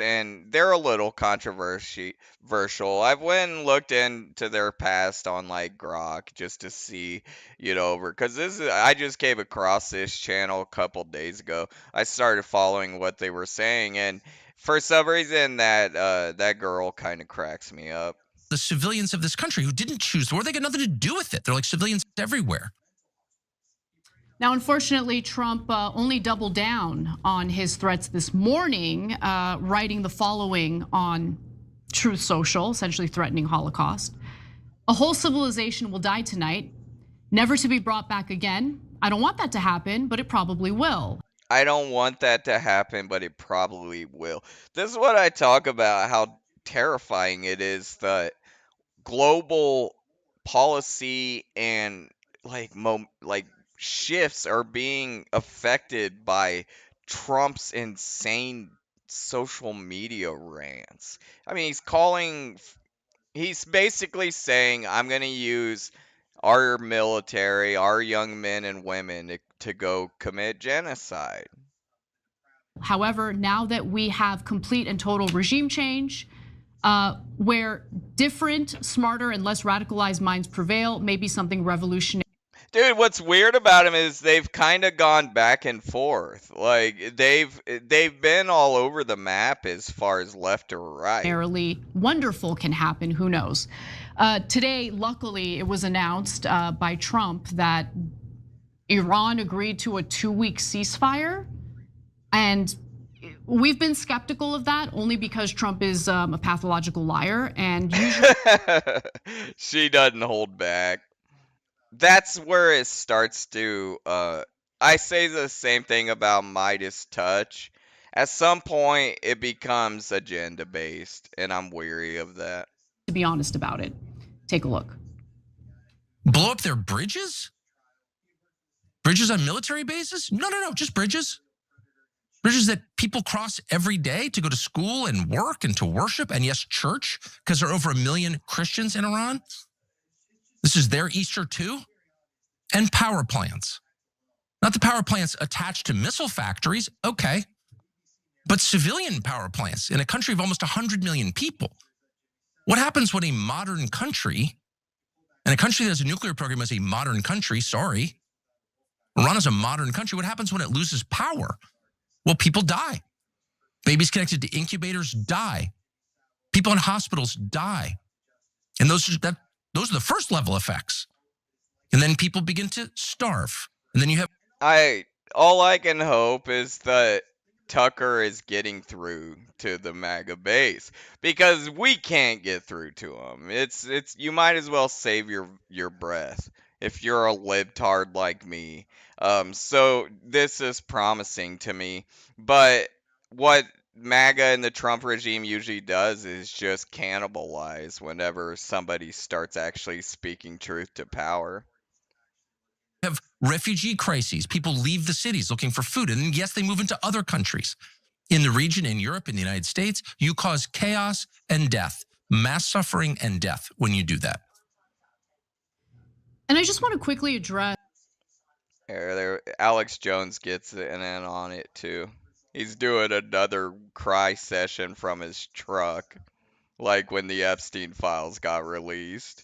and they're a little controversial. I've went and looked into their past on like Grok just to see, because I just came across this channel a couple days ago. I started following what they were saying, and for some reason that girl kind of cracks me up. The civilians of this country who didn't choose the war, they got nothing to do with it. They're like civilians everywhere. Now, unfortunately, Trump only doubled down on his threats this morning, writing the following on Truth Social, essentially threatening Holocaust. A whole civilization will die tonight, never to be brought back again. I don't want that to happen, but it probably will. I don't want that to happen, but it probably will. This is what I talk about, how terrifying it is that global policy and like shifts are being affected by Trump's insane social media rants. I mean, he's basically saying, I'm going to use our military, our young men and women to go commit genocide. However, now that we have complete and total regime change, where different, smarter, and less radicalized minds prevail, maybe something revolutionary. Dude, what's weird about him is they've kind of gone back and forth. Like they've been all over the map as far as left or right. Wonderful can happen, who knows? Today, luckily, it was announced by Trump that Iran agreed to a 2-week ceasefire. And we've been skeptical of that only because Trump is a pathological liar, and usually She doesn't hold back. That's where it starts to I say the same thing about Midas Touch. At some point it becomes agenda based, and I'm weary of that. to be honest about it. Take a look. Blow up their bridges? Bridges on military bases? No, just bridges. Bridges that people cross every day to go to school and work and to worship, and yes, church, because there are over 1 million Christians in Iran. This is their Easter too. And power plants. Not the power plants attached to missile factories, okay, but civilian power plants in a country of almost 100 million people. What happens when a modern country, and a country that has a nuclear program is a modern country, sorry, Iran is a modern country, what happens when it loses power? Well, people die. Babies connected to incubators die. People in hospitals die. And those are the first level effects. And then people begin to starve. And then you have All I can hope is that Tucker is getting through to the MAGA base, because we can't get through to him. It's you might as well save your breath if you're a libtard like me. So this is promising to me, but what MAGA and the Trump regime usually does is just cannibalize whenever somebody starts actually speaking truth to power. have refugee crises. People leave the cities looking for food. And yes, they move into other countries. In the region, in Europe, in the United States, you cause chaos and death, mass suffering and death when you do that. And I just want to quickly address. Alex Jones gets in on it too. He's doing another cry session from his truck, like when the Epstein files got released.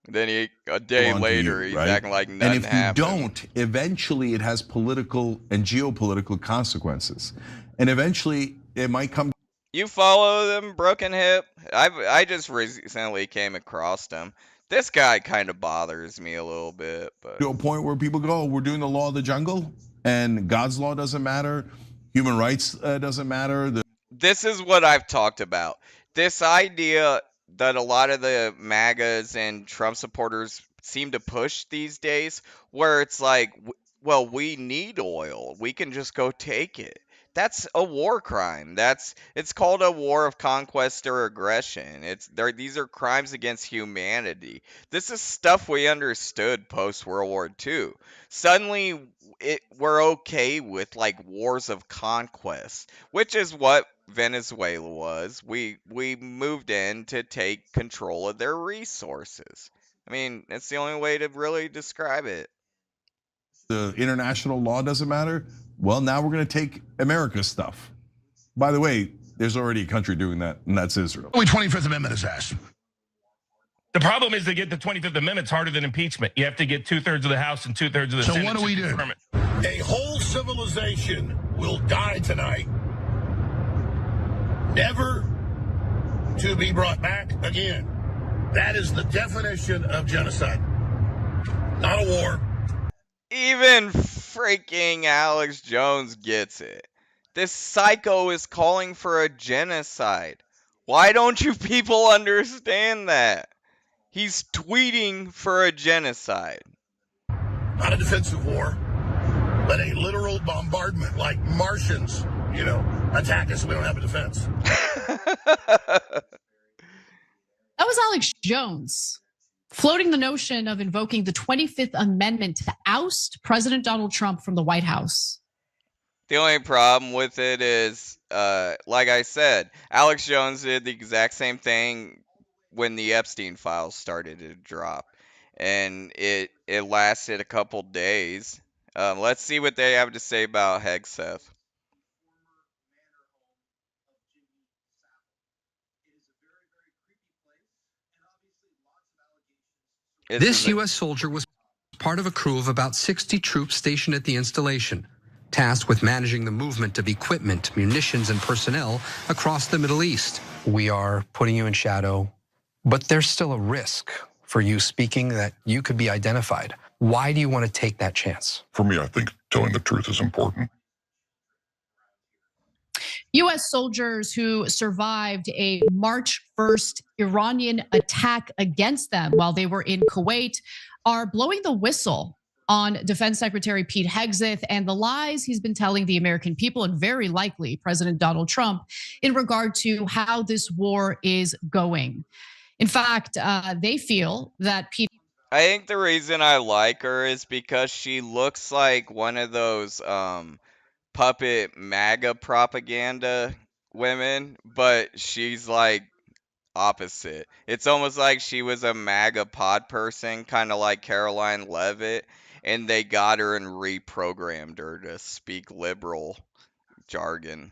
Then a day on to later, you, he's right? acting like And nothing if you happened. don't, eventually it has political and geopolitical consequences. And eventually it might come You follow them, Broken Hip? I just recently came across him. This guy kind of bothers me a little bit, but to a point where people go, we're doing the law of the jungle, and God's law doesn't matter, human rights doesn't matter. This is what I've talked about. This idea that a lot of the MAGAs and Trump supporters seem to push these days, where it's like, well, we need oil. We can just go take it. That's a war crime. It's called a war of conquest or aggression. These are crimes against humanity. This is stuff we understood post World War II. Suddenly, we're okay with like wars of conquest, which is what Venezuela was. We moved in to take control of their resources. I mean, it's the only way to really describe it. The international law doesn't matter. Well, now we're going to take America's stuff. By the way, there's already a country doing that, and that's Israel. Only 25th Amendment is asked. The problem is to get the 25th Amendment is harder than impeachment. You have to get 2/3 of the House and 2/3 of the Senate. So what do we do? A whole civilization will die tonight, never to be brought back again. That is the definition of genocide. Not a war. Even freaking Alex Jones gets it. This psycho is calling for a genocide. Why don't you people understand that? He's tweeting for a genocide. Not a defensive war, but a literal bombardment like Martians, attack us. We don't have a defense. That was Alex Jones floating the notion of invoking the 25th Amendment to oust President Donald Trump from the White House. The only problem with it is, like I said, Alex Jones did the exact same thing when the Epstein files started to drop, and it lasted a couple days. Let's see what they have to say about Hegseth. This U.S. soldier was part of a crew of about 60 troops stationed at the installation, tasked with managing the movement of equipment, munitions, and personnel across the Middle East. We are putting you in shadow, but there's still a risk for you speaking that you could be identified. Why do you want to take that chance? For me, I think telling the truth is important. U.S. soldiers who survived a March 1st Iranian attack against them while they were in Kuwait are blowing the whistle on Defense Secretary Pete Hegseth and the lies he's been telling the American people and very likely President Donald Trump in regard to how this war is going. In fact, they feel that Pete. I think the reason I like her is because she looks like one of those puppet MAGA propaganda women, but she's like opposite. It's almost like she was a MAGA pod person, kind of like Caroline Levitt, and they got her and reprogrammed her to speak liberal jargon.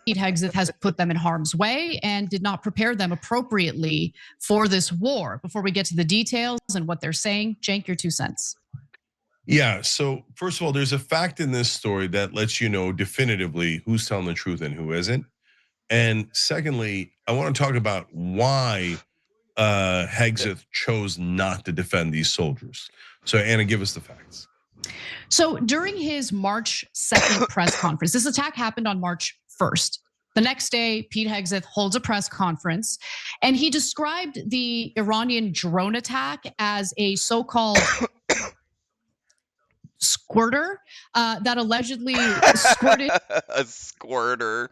Pete Hegseth has put them in harm's way and did not prepare them appropriately for this war. Before we get to the details and what they're saying, Cenk, your 2 cents. Yeah. So first of all, there's a fact in this story that lets you know definitively who's telling the truth and who isn't. And secondly, I want to talk about why Hegseth chose not to defend these soldiers. So Anna, give us the facts. So during his March 2nd press conference, this attack happened on March 1st. The next day, Pete Hegseth holds a press conference, and he described the Iranian drone attack as a so-called squirter that allegedly squirted. A squirter.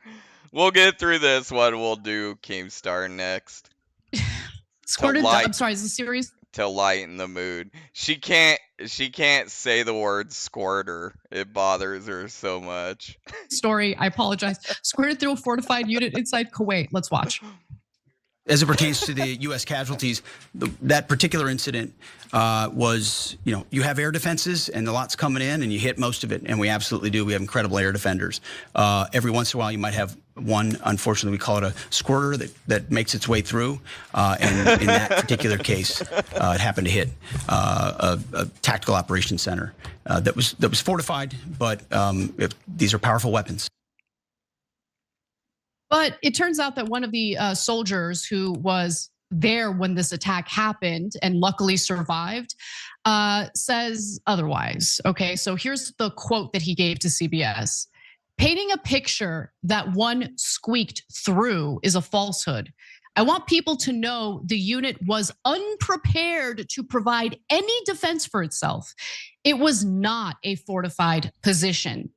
We'll get through this one. We'll do Keemstar next. Squirted. I'm sorry, is this serious? To lighten the mood. She can't say the word squirter. It bothers her so much. Story, I apologize. Squirted through a fortified unit inside Kuwait. Let's watch. As it pertains to the U.S. casualties, that particular incident was, you have air defenses and the lot's coming in and you hit most of it. And we absolutely do. We have incredible air defenders. Every once in a while, you might have one, unfortunately, we call it a squirter that makes its way through. And in that particular case, it happened to hit a tactical operations center that was fortified, but these are powerful weapons. But it turns out that one of the soldiers who was there when this attack happened and luckily survived says otherwise. Okay, so here's the quote that he gave to CBS. Painting a picture that one squeaked through is a falsehood. I want people to know the unit was unprepared to provide any defense for itself. It was not a fortified position.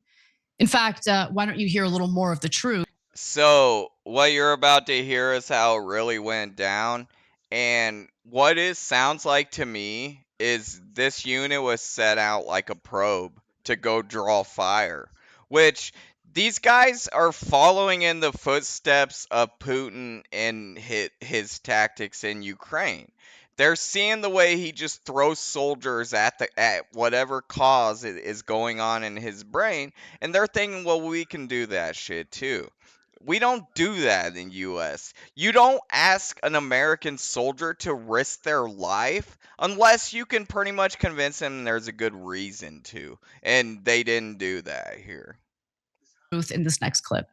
In fact, why don't you hear a little more of the truth? So, what you're about to hear is how it really went down. And what it sounds like to me is this unit was set out like a probe to go draw fire, which these guys are following in the footsteps of Putin and his tactics in Ukraine. They're seeing the way he just throws soldiers at whatever cause is going on in his brain, and they're thinking, well, we can do that shit too. We don't do that in US. You don't ask an American soldier to risk their life unless you can pretty much convince them there's a good reason to. And they didn't do that here. In this next clip.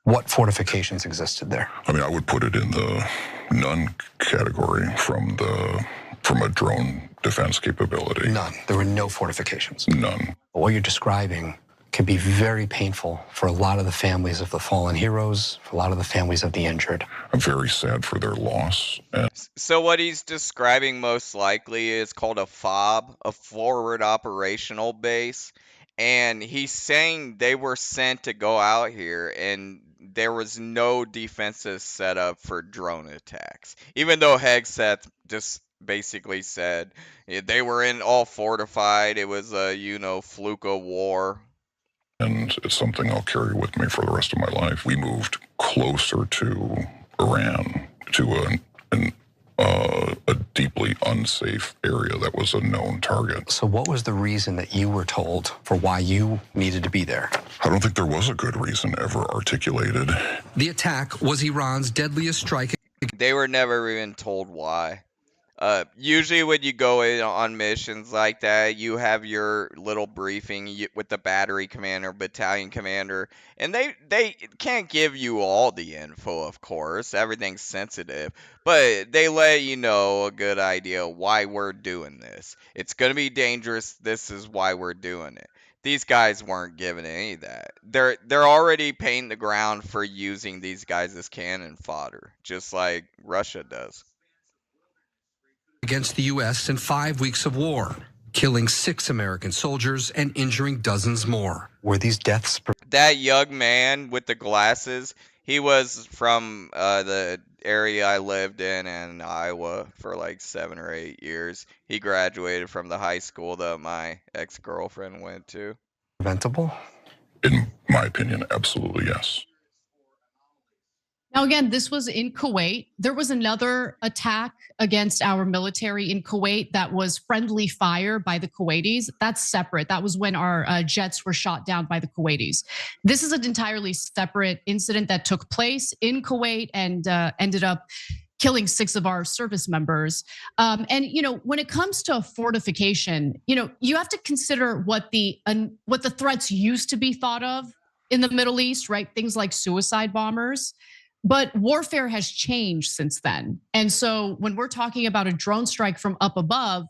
What fortifications existed there? I mean, I would put it in the none category from a drone defense capability. None. There were no fortifications. None. What you're describing can be very painful for a lot of the families of the fallen heroes, for a lot of the families of the injured. I'm very sad for their loss. So what he's describing most likely is called a FOB, a forward operational base. And he's saying they were sent to go out here and there was no defensive setup for drone attacks. Even though Hegseth just basically said they were in all fortified, it was a, fluke of war. And it's something I'll carry with me for the rest of my life. We moved closer to Iran, to a deeply unsafe area that was a known target. So what was the reason that you were told for why you needed to be there? I don't think there was a good reason ever articulated. The attack was Iran's deadliest strike. They were never even told why. Usually when you go in on missions like that, you have your little briefing with the battery commander, battalion commander, and they can't give you all the info, of course. Everything's sensitive, but they let you know a good idea why we're doing this. It's going to be dangerous. This is why we're doing it. These guys weren't given any of that. They're already painting the ground for using these guys as cannon fodder, just like Russia does. Against the U.S. in 5 weeks of war, killing 6 American soldiers and injuring dozens more. Were these deaths? That young man with the glasses, he was from the area I lived in Iowa for like 7 or 8 years. He graduated from the high school that my ex-girlfriend went to. Preventable? In my opinion, absolutely yes. Now, again, this was in Kuwait. There was another attack against our military in Kuwait that was friendly fire by the Kuwaitis. That's separate. That was when our jets were shot down by the Kuwaitis. This is an entirely separate incident that took place in Kuwait and ended up killing 6 of our service members. And when it comes to fortification, you have to consider what the threats used to be thought of in the Middle East, right? Things like suicide bombers. But warfare has changed since then. And so when we're talking about a drone strike from up above,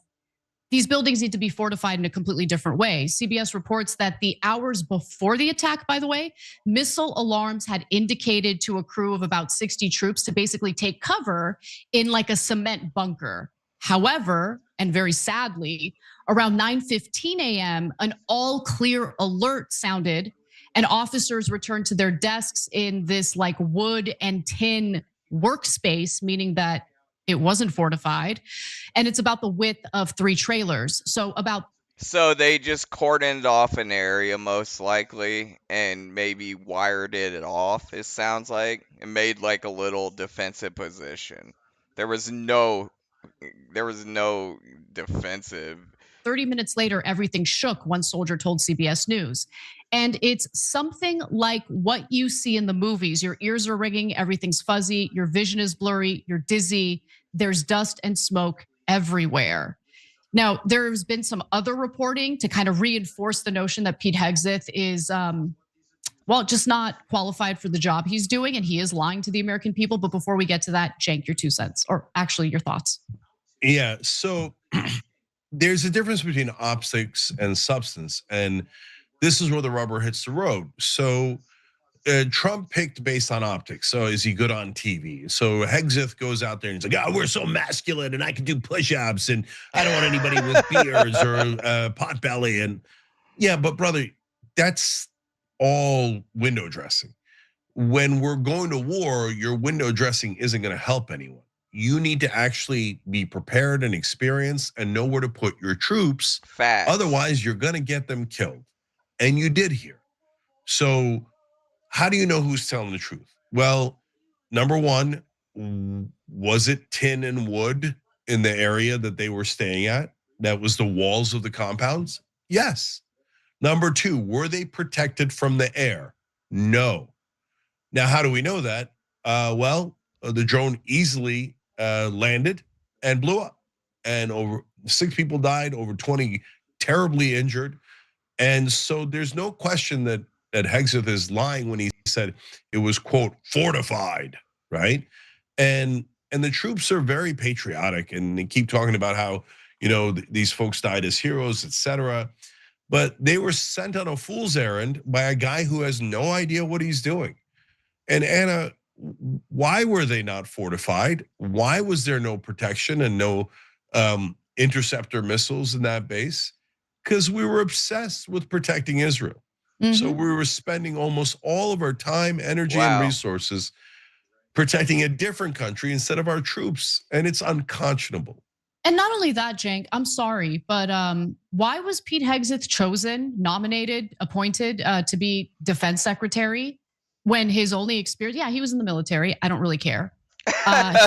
these buildings need to be fortified in a completely different way. CBS reports that the hours before the attack, by the way, missile alarms had indicated to a crew of about 60 troops to basically take cover in like a cement bunker. However, and very sadly, around 9:15 a.m., an all clear alert sounded and officers returned to their desks in this like wood and tin workspace, meaning that it wasn't fortified. And it's about the width of 3 trailers. So about So they just cordoned off an area most likely and maybe wired it off, it sounds like, and made like a little defensive position. There was no there was no defensive. 30 minutes later, everything shook, one soldier told CBS News. And it's something like what you see in the movies. Your ears are ringing, everything's fuzzy, your vision is blurry, you're dizzy, there's dust and smoke everywhere. Now, there's been some other reporting to kind of reinforce the notion that Pete Hegseth is, well, just not qualified for the job he's doing, and he is lying to the American people. But before we get to that, Cenk, your 2 cents, or actually your thoughts. Yeah, so there's a difference between optics and substance, and this is where the rubber hits the road. So Trump picked based on optics. So is he good on TV? So Hegseth goes out there and he's like, "Oh, we're so masculine, and I can do push-ups, and I don't want anybody with beards or pot belly." And yeah, but brother, that's all window dressing. When we're going to war, your window dressing isn't going to help anyone. You need to actually be prepared and experienced and know where to put your troops. Facts. Otherwise, you're going to get them killed. And you did here. So how do you know who's telling the truth? Well, number one, was it tin and wood in the area that they were staying at? That was the walls of the compounds? Yes. Number two, were they protected from the air? No. Now, how do we know that? The drone easily landed and blew up, and over 6 people died, over 20 terribly injured. And so there's no question that Hegseth is lying when he said it was, quote, fortified, right? And the troops are very patriotic, and they keep talking about how, these folks died as heroes, etc. But they were sent on a fool's errand by a guy who has no idea what he's doing. And Anna, why were they not fortified? Why was there no protection and no interceptor missiles in that base? Because we were obsessed with protecting Israel. So we were spending almost all of our time, energy, and resources protecting a different country instead of our troops. And it's unconscionable. And not only that, Cenk, I'm sorry, but why was Pete Hegseth chosen, nominated, appointed to be defense secretary when his only experience, yeah, he was in the military. I don't really care.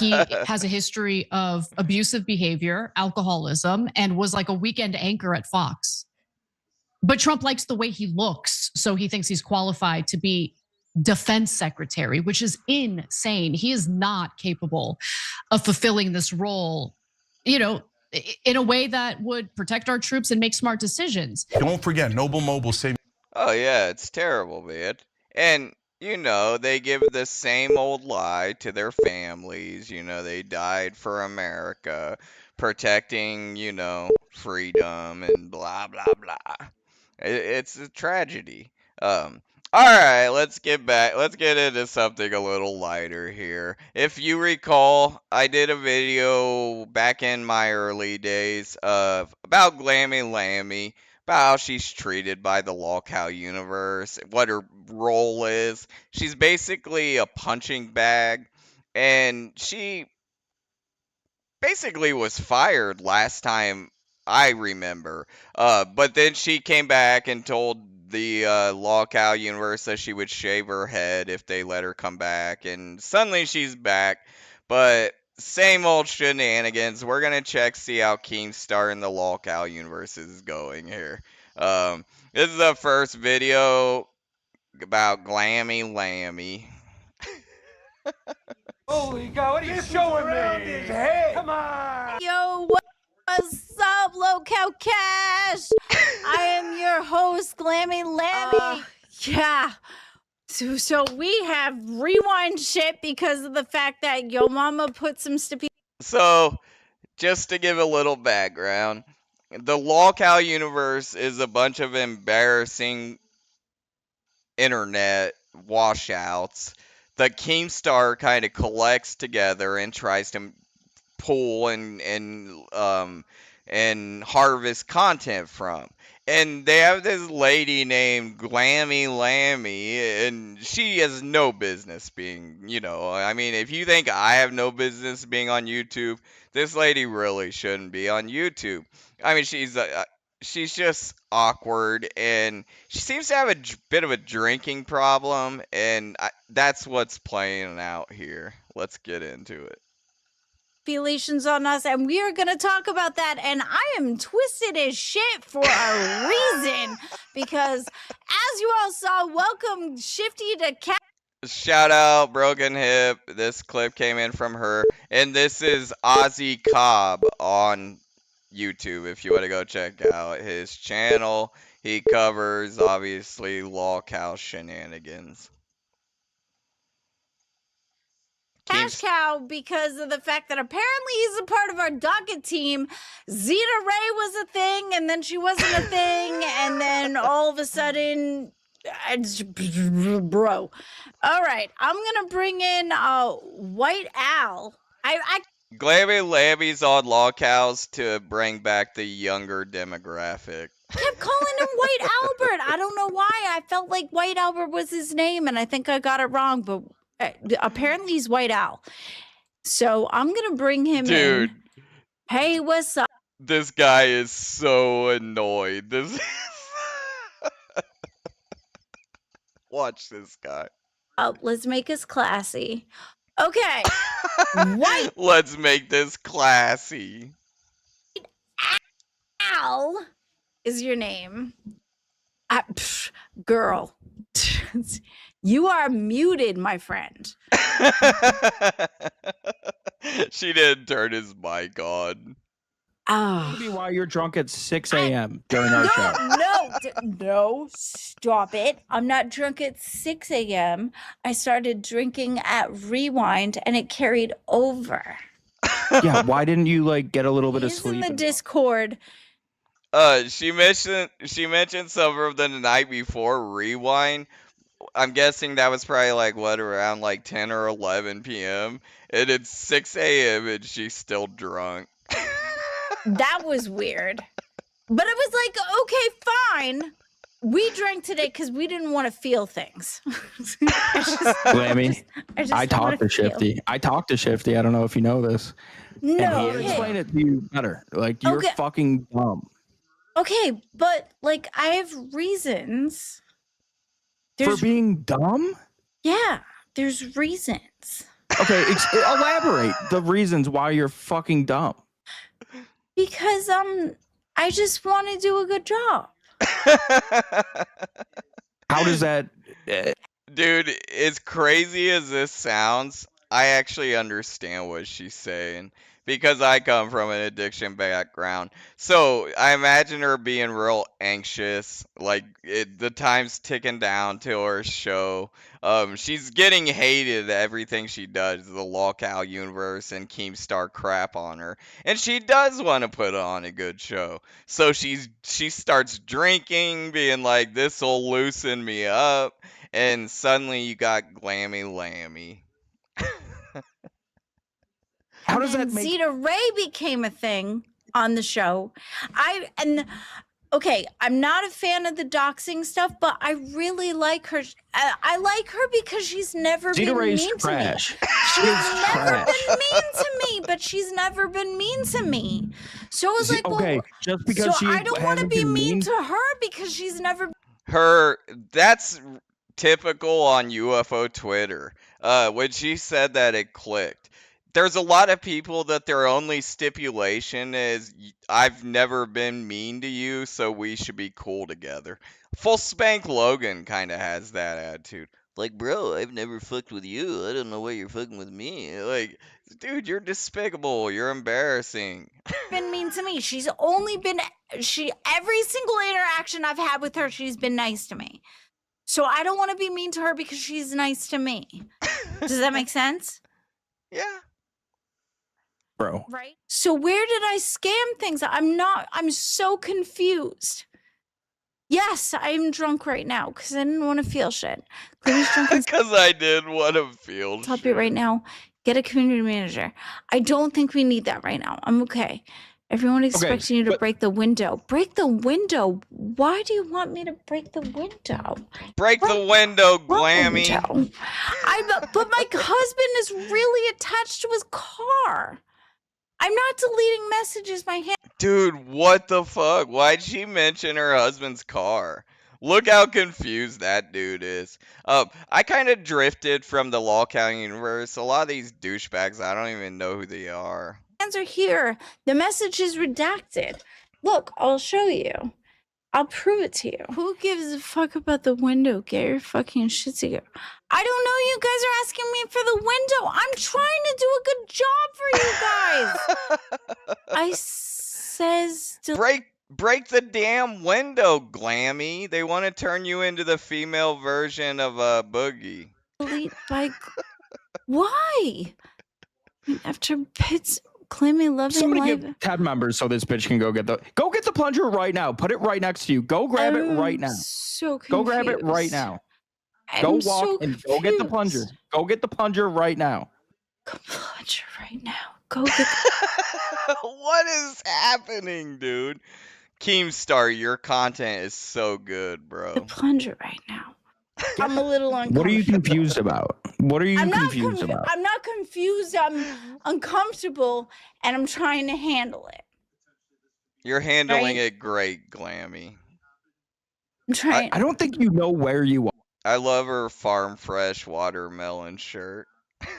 He has a history of abusive behavior, alcoholism, and was like a weekend anchor at Fox. But Trump likes the way he looks, so he thinks he's qualified to be defense secretary, which is insane. He is not capable of fulfilling this role, in a way that would protect our troops and make smart decisions. Don't forget, Noble Mobile saved. Oh yeah, it's terrible, man. And they give the same old lie to their families. They died for America, protecting, freedom and blah blah blah. It's a tragedy. All right, let's get back. Let's get into something a little lighter here. If you recall, I did a video back in my early days about Glammy Lammy, about how she's treated by the lolcow universe, what her role is. She's basically a punching bag, and she basically was fired last time I remember. But then she came back and told the lolcow universe that she would shave her head if they let her come back, and suddenly she's back. But same old shenanigans. We're gonna check, see how Keemstar in the lolcow universe is going here. This is the first video about Glammy Lammy. Holy God, what are you showing me? His head. Come on. Yo, what's up, Low-Cow Cash? I am your host, Glammy Lammy. Yeah. So we have rewind shit because of the fact that yo mama put some stupid. So, just to give a little background, the lolcow universe is a bunch of embarrassing internet washouts that Keemstar kind of collects together and tries to pull and harvest content from. And they have this lady named Glammy Lammy, and she has no business being, I mean, if you think I have no business being on YouTube, this lady really shouldn't be on YouTube. I mean, she's just awkward, and she seems to have a bit of a drinking problem, and that's what's playing out here. Let's get into it. Relations on us, and we are going to talk about that. And I am twisted as shit for a reason, because as you all saw, welcome Shifty to Cat. Shout out Broken Hip. This clip came in from her, and this is Ozzy Cobb on YouTube. If you want to go check out his channel, he covers obviously Lawcow shenanigans. Cash Cow, because of the fact that apparently he's a part of our docket team. Zeta Ray was a thing, and then she wasn't a thing, and then all of a sudden, bro. All right, I'm gonna bring in White Al. Glammy Lammy's on Lawcows to bring back the younger demographic. Kept calling him White Albert. I don't know why. I felt like White Albert was his name, and I think I got it wrong, but apparently he's White Al. So I'm gonna bring him in. Hey, what's up? This guy is so annoyed. Watch this guy. Oh, let's make us classy. Okay. White Let's make this classy. Al is your name. Girl. You are muted, my friend. She didn't turn his mic on. Maybe why you're drunk at 6 a.m. during our show. No, stop it. I'm not drunk at 6 a.m. I started drinking at Rewind, and it carried over. Yeah, why didn't you like get a little bit of He's sleep? in the Discord. She mentioned some of the night before Rewind. I'm guessing that was probably like around like 10 or 11 p.m. and it's 6 a.m. and she's still drunk. That was weird. But it was like, okay, fine. We drank today because we didn't want to feel things. I talked to Shifty. I talked to Shifty. I don't know if you know this. No. And he explained it to you better. Like, you're fucking dumb. Okay, but like, I have reasons. For being dumb? Yeah, there's reasons. Okay, elaborate the reasons why you're fucking dumb. Because I just want to do a good job. How does that? Dude, as crazy as this sounds, I actually understand what she's saying because I come from an addiction background. So I imagine her being real anxious, like the time's ticking down to her show. She's getting hated at everything she does, the Lawcow universe and Keemstar crap on her. And she does want to put on a good show. So she starts drinking, being like, this'll loosen me up. And suddenly you got Glammy Lammy. How does that make Zeta Ray became a thing on the show? Okay, I'm not a fan of the doxing stuff, but I really like her. I like her because she's never Zeta been Ray's mean trash. to me. She's never been mean to me, but she's never been mean to me. So I was like, okay, well, just because so she I don't want to hasn't be been mean to her because she's never. That's typical on UFO Twitter. When she said that, it clicked. There's a lot of people that their only stipulation is, I've never been mean to you, so we should be cool together. Full Spank Logan kind of has that attitude. Like, bro, I've never fucked with you. I don't know why you're fucking with me. Like, dude, you're despicable. You're embarrassing. Been mean to me. She's only been every single interaction I've had with her, she's been nice to me. So I don't want to be mean to her because she's nice to me. Does that make sense? Yeah. Bro. Right? So where did I scam things? I'm so confused. Yes, I'm drunk right now because I didn't want to feel shit. Because I did want to feel Stop shit. it right now. Get a community manager. I don't think we need that right now. I'm okay. Everyone expecting you to break the window. Break the window? Why do you want me to break the window? Break the window, Glammy. But my husband is really attached to his car. I'm not deleting messages. My hand. Dude, what the fuck? Why'd she mention her husband's car? Look how confused that dude is. I kind of drifted from the Lawcow universe. A lot of these douchebags, I don't even know who they are. Are here. The message is redacted. Look, I'll show you. I'll prove it to you. Who gives a fuck about the window? Get your fucking shit together. I don't know. You guys are asking me for the window. I'm trying to do a good job for you guys. I says break the damn window, Glammy. They want to turn you into the female version of Boogie. delete by why? After Pitt's claiming loving Somebody life. give 10 members so this bitch can go get the plunger right now. Put it right next to you. Go grab it right now. So confused. Go grab it right now. Go I'm walk so and go get the plunger. Go get the plunger right now. Plunger right now. Go get What is happening, dude? Keemstar, your content is so good, bro. the plunger right now. I'm a little uncomfortable. What are you confused about? What are you confused about? I'm not confused. I'm uncomfortable, and I'm trying to handle it. You're handling it great, Glammy. I'm trying. I don't think you know where you I love her farm fresh watermelon shirt.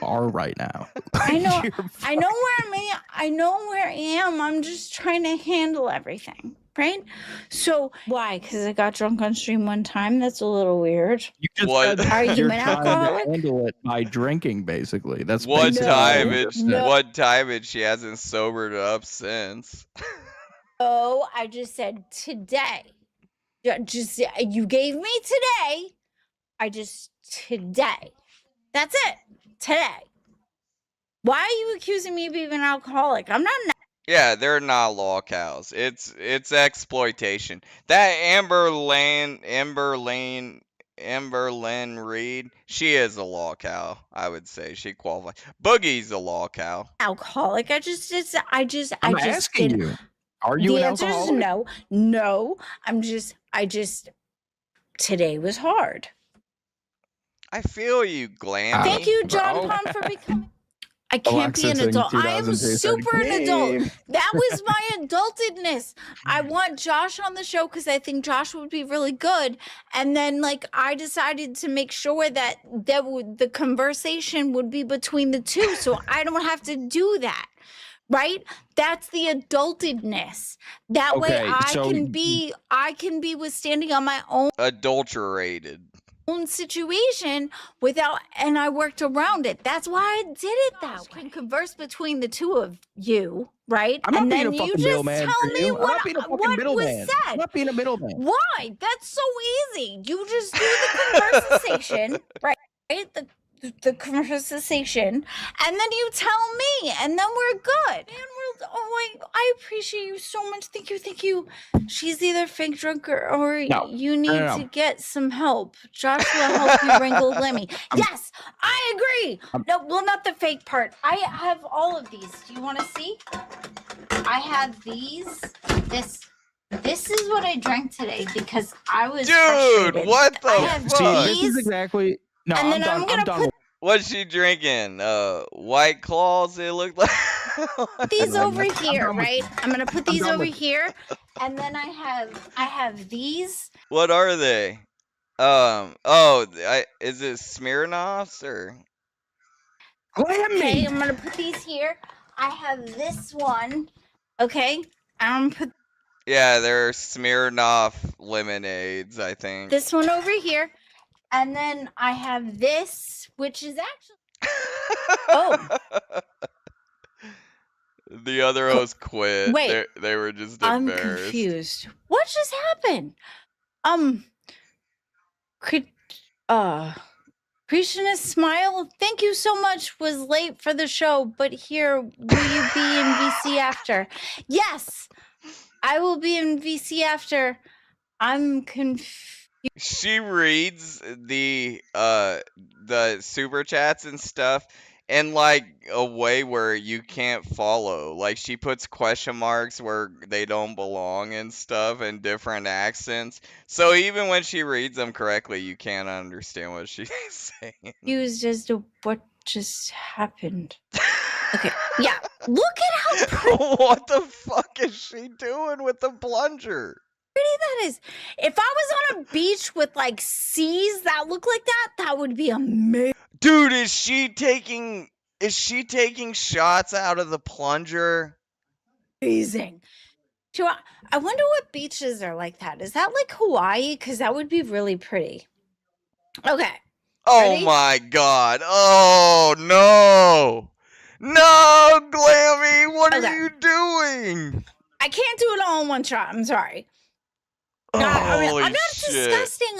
are right now. I know. I know where I'm at. I know where I am. I'm just trying to handle everything. Right? So why? Because I got drunk on stream one time. That's a little weird. You just What? said Are you you're an trying to alcoholic? handle it by drinking, basically. That's One basically time what you it, just said. one time it, she hasn't sobered up since. Oh, I just said today. Just you gave me today. Today. That's it. Today. Why are you accusing me of being an alcoholic? I'm not an Yeah, they're not law cows. It's exploitation. That Amber Lynn Reed, she is a law cow. I would say she qualifies. Boogie's a law cow. alcoholic. I just I'm asking did. you. Are you The an answer is alcoholic? no. Today was hard. I feel you, Glammy. Thank you, John Palm, for becoming. I can't be an adult. I am super an adult. That was my adultedness. I want Josh on the show because I think Josh would be really good. And then, I decided to make sure that the conversation would be between the two, so I don't have to do that. Right? That's the adultedness. That way, I can be withstanding on my own Adulterated. situation and I worked around it. That's why I did it that way. Can converse between the two of you, right? I'm not and being then a you fucking just middleman tell for me you. I'm not being a fucking what middleman. was I'm said. not being a middleman. Why? That's so easy. You just do the conversation, right? The conversation, and then you tell me, and then we're good. And I appreciate you so much. Thank you. She's either fake drunk or you need to get some help. Josh will help you wrangle Lemmy. Yes, I agree. No, well, not the fake part. I have all of these. Do you want to see? I have these. This is what I drank today because I was frustrated. What the I have fuck? This is exactly. No, and then I'm done. What's she drinking? White Claws, it looked like. These over here, right? I'm gonna put these over here, and then I have these. What are they? Is it Smirnoffs or? Okay, I'm gonna put these here. I have this one. Okay, I'm put Yeah, they're Smirnoff lemonades, I think. this one over here, and then I have this, which is actually. Oh. The other host quit. Wait. They were just I'm embarrassed. confused. What just happened? Krishna's smile. Thank you so much. Was late for the show, but here will you be in VC after? Yes, I will be in VC after. I'm confused. She reads the super chats and stuff in like a way where you can't follow. Like she puts question marks where they don't belong and stuff and different accents. So even when she reads them correctly, you can't understand what she's saying. Confused as to what just happened. Okay, yeah. Look at how pretty What the fuck is she doing with the plunger? that is. If I was on a beach with like seas that look like that, that would be amazing. Dude, is she taking shots out of the plunger? Amazing. I wonder what beaches are like that. Is that like Hawaii? Because that would be really pretty. Okay. Oh Ready? my god. Oh no. No, Glammy, what are Okay. you doing? I can't do it all in one shot. I'm sorry. I mean, I'm Holy not shit. disgusting.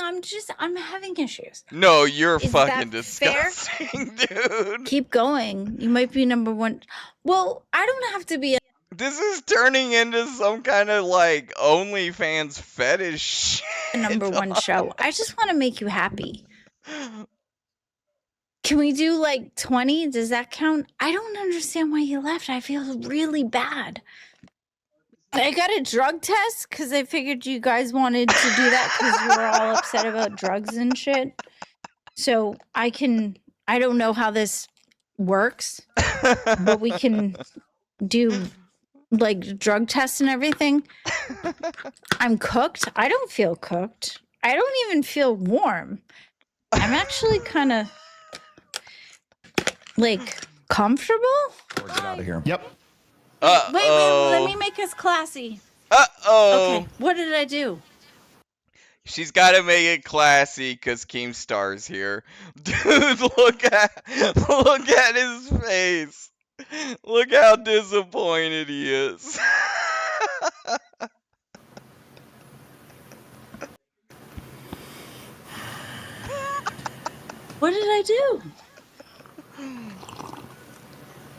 I'm having issues. No, you're Is fucking that fair? disgusting, dude. Keep going. You might be number one. Well, I don't have to be a This is turning into some kind of like OnlyFans fetish shit. number one show. I just want to make you happy. Can we do like 20? Does that count? I don't understand why you left. I feel really bad. I got a drug test because I figured you guys wanted to do that because you were all upset about drugs and shit. So I don't know how this works, but we can do like drug tests and everything. I'm cooked. I don't feel cooked. I don't even feel warm. I'm actually kind of like comfortable. Or get out of here. Yep. Wait, let me make us classy. Uh-oh. Okay, what did I do? She's got to make it classy because Keemstar's here. Dude, look at his face. Look how disappointed he is. What did I do?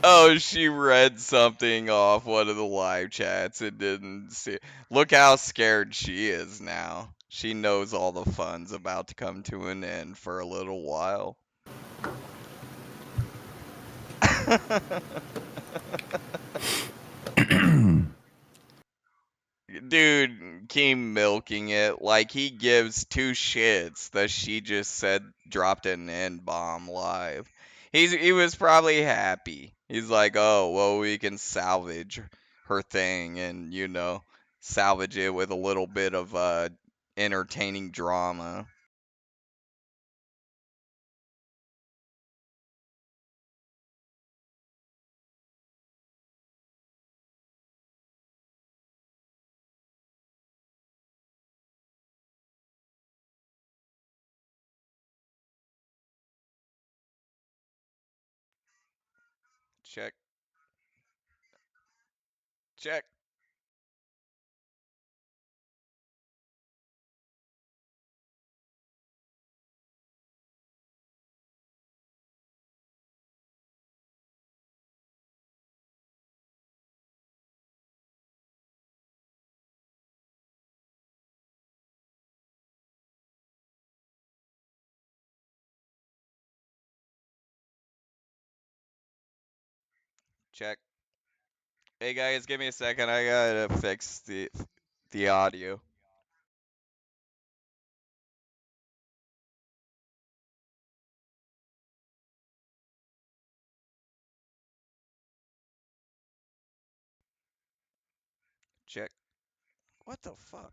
Oh, she read something off one of the live chats and didn't see. Look how scared she is now. She knows all the fun's about to come to an end for a little while. Dude, Keem milking it like he gives two shits that she just said dropped an N-bomb live. He was probably happy. He's like, oh, well, we can salvage her thing and, salvage it with a little bit of entertaining drama. Check. Check. Check. Hey guys, give me a second. I gotta fix the audio. Check. What the fuck?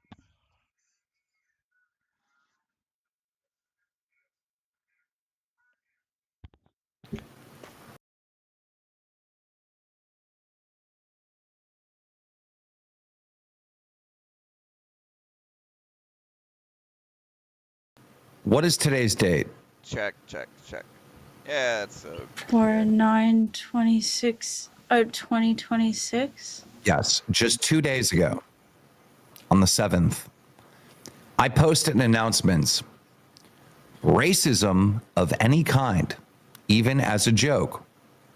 What is today's date? Check, check, check. Yeah, it's okay. For 9/26 2026. Yes, just 2 days ago, on the 7th, I posted an announcement. Racism of any kind, even as a joke,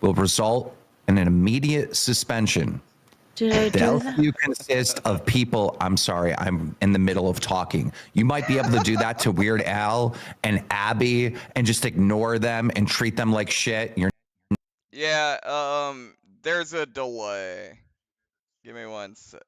will result in an immediate suspension. Did I The do that? LCU consists of people. I'm sorry, I'm in the middle of talking. You might be able to do that to Weird Al and Abby and just ignore them and treat them like shit. You're Yeah, there's a delay. Give me one sec.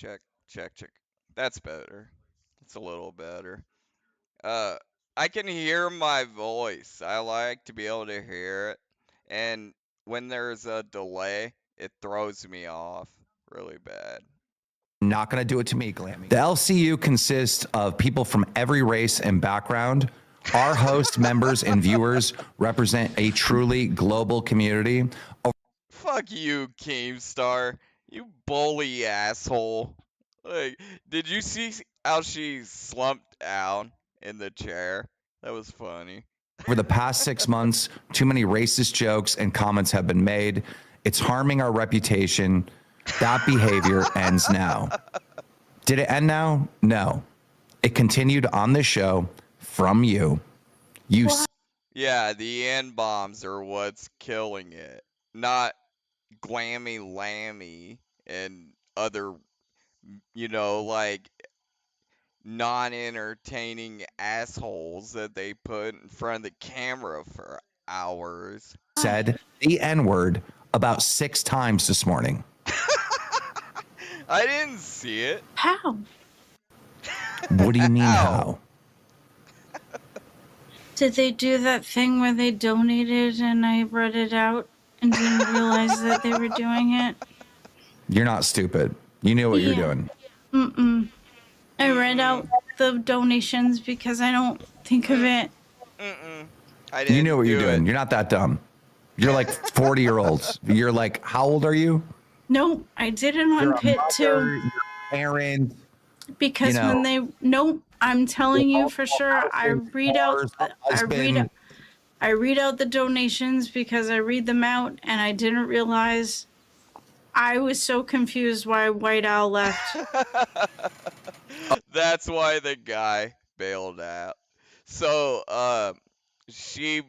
check, check, check. That's better. It's a little better. Uh, I can hear my voice. I like to be able to hear it. And when there's a delay, it throws me off really bad. Not going to do it to me, Glammy. The LCU consists of people from every race and background. Our host, members, and viewers represent a truly global community. Fuck you, Keemstar. You bully asshole. Like, did you see how she slumped down in the chair? That was funny. Over the past 6 months, too many racist jokes and comments have been made. It's harming our reputation. That behavior ends now. Did it end now? No. It continued on this show from you. Yeah, the N-bombs are what's killing it. Not Glammy Lammy and other, like non-entertaining assholes that they put in front of the camera for hours. Said the N-word about 6 times this morning. I didn't see it. How? What do you mean how? Did they do that thing where they donated and I read it out and didn't realize that they were doing it? You're not stupid. You knew what you're doing. Mm-mm. I read out the donations because I don't think of it. You knew what you're doing. You're not that dumb. You're like 40-year-olds. You're like, how old are you? No, I did it on Pit too. Parent. Because when they I'm telling you for sure. I read out the donations because I read them out, and I didn't realize. I was so confused why White Owl left. That's why the guy bailed out. So, she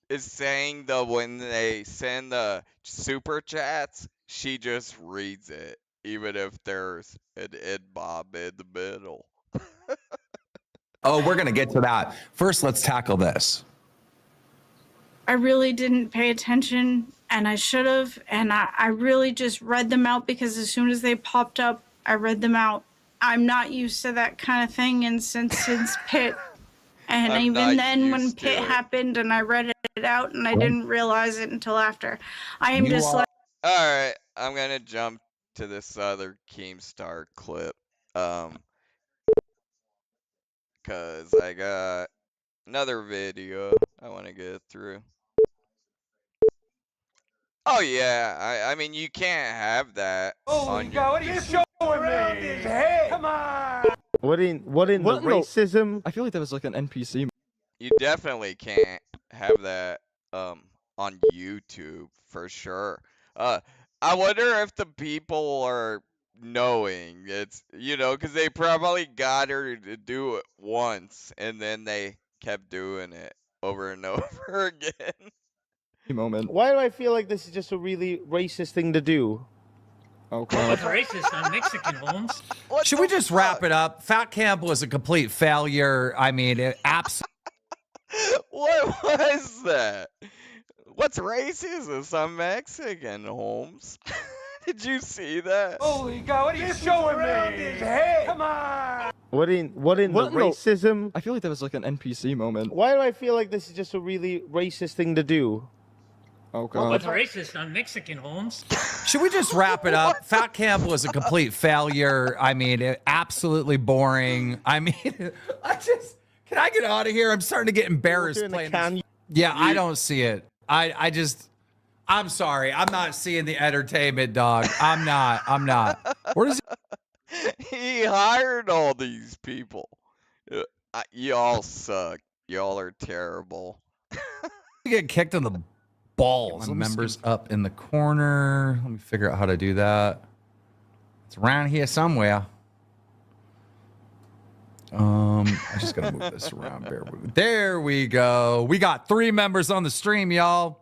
is saying that when they send the super chats, she just reads it, even if there's an N-bomb in the middle. Oh, we're going to get to that. First, let's tackle this. I really didn't pay attention, and I should have, and I really just read them out because as soon as they popped up, I read them out. I'm not used to that kind of thing, and since Pit, and I'm even not then when used to Pit it. happened and I read it out and I didn't realize it until after. I am like, Alright, I'm gonna jump to this other Keemstar clip. Cause I got another video I want to get through. Oh yeah, I mean you can't have that on your. What are you showing me? His head. Come on. What in the racism? I feel like that was like an NPC. You definitely can't have that on YouTube for sure. I wonder if the people are knowing it's because they probably got her to do it once and then they kept doing it over and over again. Moment. Why do I feel like this is just a really racist thing to do? Okay. What's racist on Mexican, Holmes? Should we just wrap it up? Fat Camp was a complete failure. I mean, it absolutely. What was that? What's racist on Mexican, Holmes? Did you see that? Holy God! What are you showing me? His head. Come on. What in the racism? I feel like that was like an NPC moment. Why do I feel like this is just a really racist thing to do? Okay. What's racist on Mexican, Holmes? Should we just wrap it up? Fat Camp was a complete failure. I mean, it absolutely boring. I mean, can I get out of here? I'm starting to get embarrassed playing this. Yeah, I don't see it. I'm sorry. I'm not seeing the entertainment, dog. I'm not. Where is it? He hired all these people. Y'all suck. Y'all are terrible. You get kicked in the balls. My members up in the corner. Let me figure out how to do that. It's around here somewhere. I just gotta move this around. Bear with me. There we go. We got 3 members on the stream, y'all.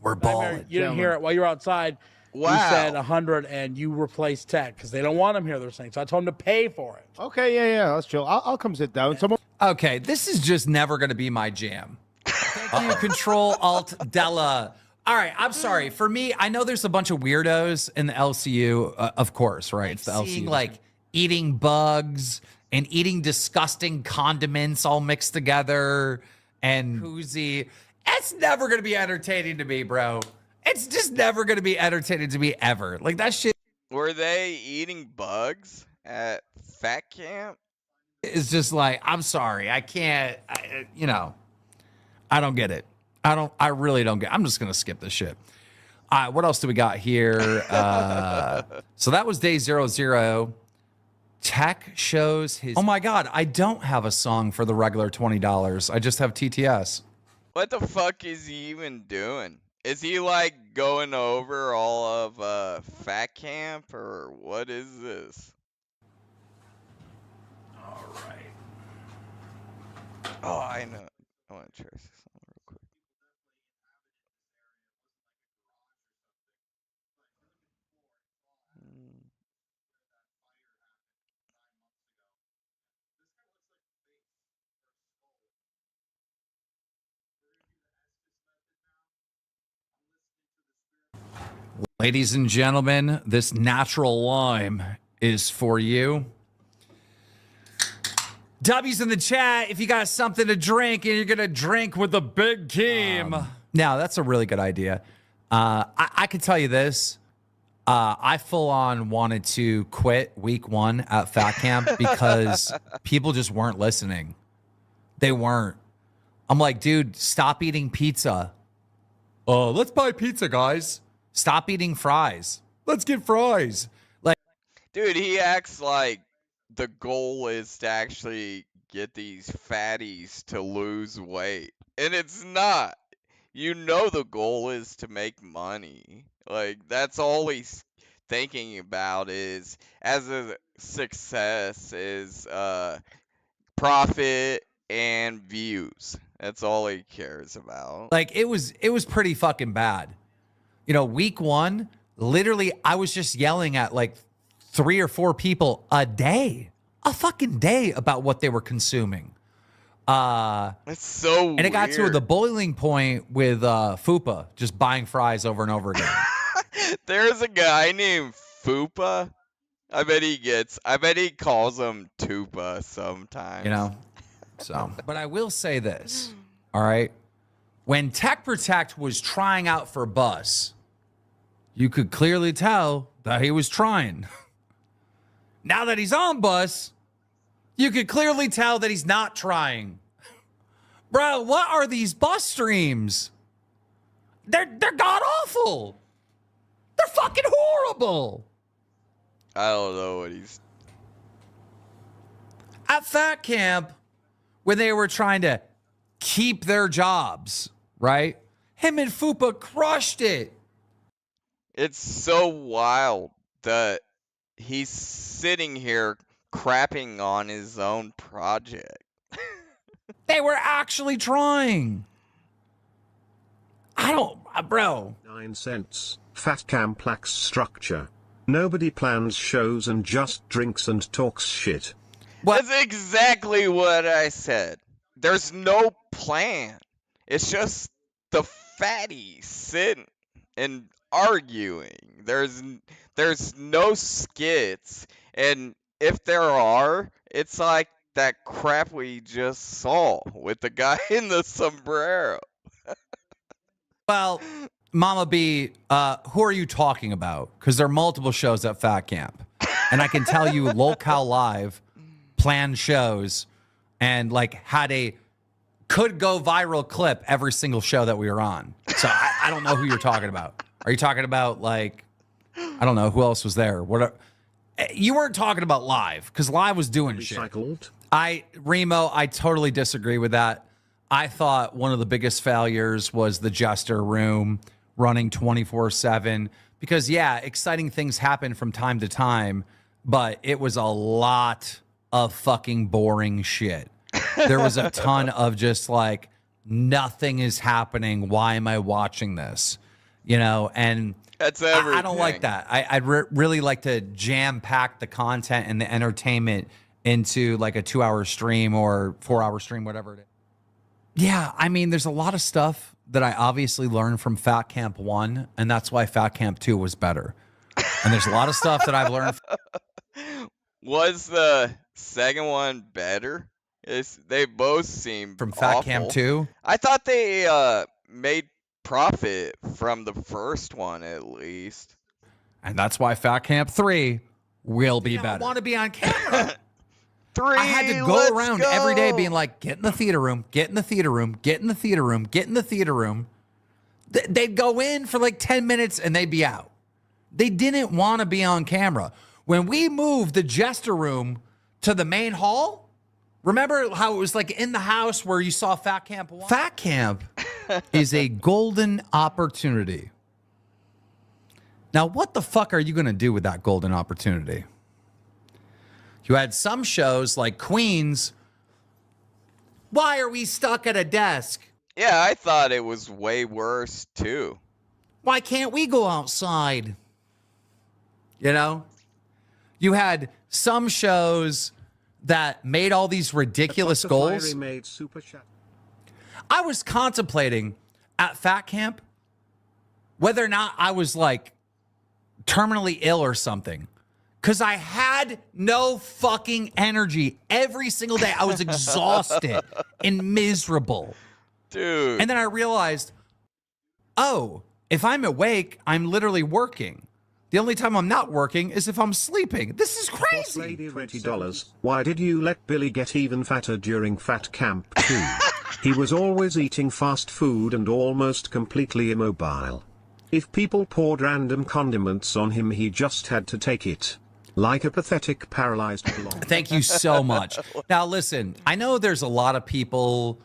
We're balling. You didn't hear it while you were outside. Wow. You said 100 and you replaced Tech because they don't want him here, they're saying. So I told him to pay for it. Okay, yeah, that's chill. I'll come sit down. Okay, this is just never going to be my jam. Thank you, Control Alt Della. All right, I'm sorry. For me, I know there's a bunch of weirdos in the LCU, of course, right? It's the LCU. Like eating bugs and eating disgusting condiments all mixed together and koozie. It's never going to be entertaining to me, bro. It's just never going to be entertaining to me ever. Like that shit Were they eating bugs at fat camp? is just like, I'm sorry. I can't, I don't get it. I really don't get it. I'm just going to skip this shit. All right, what else do we got here? So that was day 00. Tech shows his. Oh my God, I don't have a song for the regular $20. I just have TTS. What the fuck is he even doing? Is he like going over all of fat camp or what is this? All right. Oh, I know. I want to try this one real quick. Ladies and gentlemen, this natural lime is for you. W's in the chat if you got something to drink and you're going to drink with the big team. Now, that's a really good idea. I can tell you this. I full on wanted to quit week 1 at Fat Camp because people just weren't listening. They weren't. I'm like, dude, stop eating pizza. Let's buy pizza, guys. Stop eating fries. Let's get fries. Like, Dude, he acts like the goal is to actually get these fatties to lose weight. And it's not. You know the goal is to make money. Like, that's all he's thinking about is, as a success, is profit and views. That's all he cares about. it was pretty fucking bad. Week 1, literally, I was just yelling at like 3 or 4 people a fucking day about what they were consuming. That's so weird. And it got to the boiling point with Fupa just buying fries over and over again. There's a guy named Fupa. I bet he calls him Tupa sometimes. So, but I will say this, all right? When Tech Protect was trying out for Bus, you could clearly tell that he was trying. Now that he's on Bus, you could clearly tell that he's not trying. Bro, what are these Bus streams? They're god awful. They're fucking horrible. I don't know what he's... At Fat Camp, when they were trying to keep their jobs, right? Him and Fupa crushed it. It's so wild that he's sitting here crapping on his own project. They were actually trying. Bro. 9 cents. Fat Camp lacks structure. Nobody plans shows and just drinks and talks shit. That's exactly what I said. There's no plan. It's just the fatties sitting and arguing. There's no skits, and if there are, it's like that crap we just saw with the guy in the sombrero. Well, Mama B, who are you talking about? Because there are multiple shows at Fat Camp. And I can tell you Locale Live planned shows and had a could go viral clip every single show that we were on. So I don't know who you're talking about. Are you talking about I don't know, who else was there? You weren't talking about Live, because Live was doing Recycled. shit. Remo, I totally disagree with that. I thought one of the biggest failures was the Jester Room running 24/7, because exciting things happen from time to time, but it was a lot of fucking boring shit. There was a ton of just nothing is happening. Why am I watching this? And that's everything. I don't like that. I'd really like to jam pack the content and the entertainment into a 2-hour stream or 4-hour stream, whatever it is. Yeah, I mean, there's a lot of stuff that I obviously learned from Fat Camp 1, and that's why Fat Camp 2 was better. And there's a lot of stuff that I've learned. Was the second one better? They both seem From Fat Camp awful. 2? I thought they made profit from the first one at least. And that's why Fat Camp 3 will be better. I want to be on camera. 3, I had to go around every day being like, get in the theater room, get in the theater room, get in the theater room, get in the theater room. They'd go in for like 10 minutes and they'd be out. They didn't want to be on camera. When we moved the jester room to the main hall, remember how it was like in the house where you saw Fat Camp 1? Fat Camp is a golden opportunity. Now, what the fuck are you going to do with that golden opportunity? You had some shows like Queens. Why are we stuck at a desk? Yeah, I thought it was way worse too. Why can't we go outside? You know? You had some shows that made all these ridiculous goals. I was contemplating at Fat Camp whether or not I was like terminally ill or something. Because I had no fucking energy every single day. I was exhausted and miserable. Dude. And then I realized, oh, if I'm awake, I'm literally working. The only time I'm not working is if I'm sleeping. This is crazy. Lady $20. Why did you let Billy get even fatter during Fat Camp 2? He was always eating fast food and almost completely immobile. If people poured random condiments on him, he just had to take it. Like a pathetic paralyzed blonde. Thank you so much. Now, listen, I know there's a lot of people,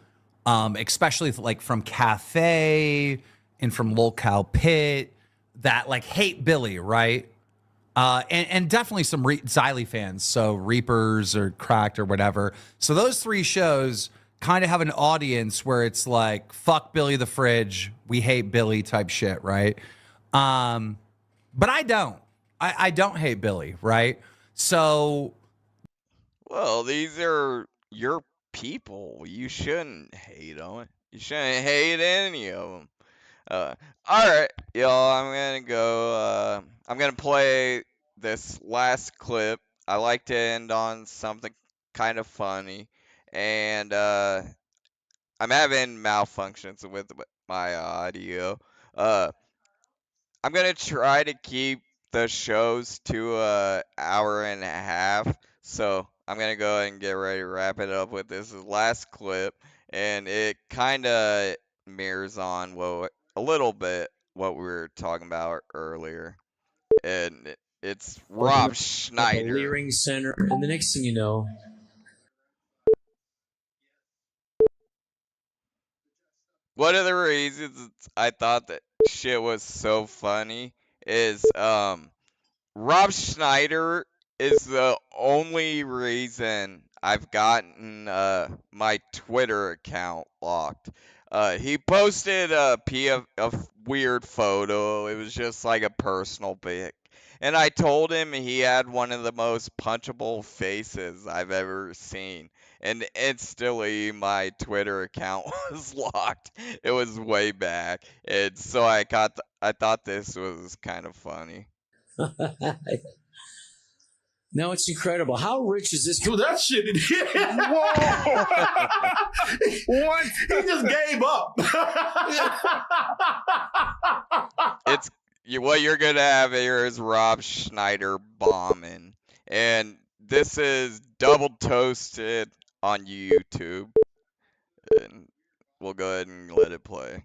especially like from Cafe and from Lolcow Pit, that like hate Billy, right? And definitely some Xylee fans, so Reapers or Cracked or whatever. So those three shows kind of have an audience where it's like, fuck Billy the Fridge, we hate Billy type shit, right? But I don't. I don't hate Billy, right? So, well, these are your people. You shouldn't hate them. You shouldn't hate any of them. All right, y'all. I'm gonna go. I'm gonna play this last clip. I like to end on something kind of funny, and I'm having malfunctions with my audio. I'm gonna try to keep the shows to an hour and a half. So I'm gonna go ahead and get ready to wrap it up with this last clip, and it kind of mirrors on a little bit what we were talking about earlier, and it's Rob Schneider. Leering center, and the next thing you know. One of the reasons I thought that shit was so funny is Rob Schneider is the only reason I've gotten my Twitter account locked. He posted a weird photo. It was just like a personal pic. And I told him he had one of the most punchable faces I've ever seen. And instantly my Twitter account was locked. It was way back. And so I thought this was kind of funny. No, it's incredible. How rich is this? Dude, that shit. Whoa! What? He just gave up. What you're gonna have here is Rob Schneider bombing, and this is double toasted on YouTube, and we'll go ahead and let it play.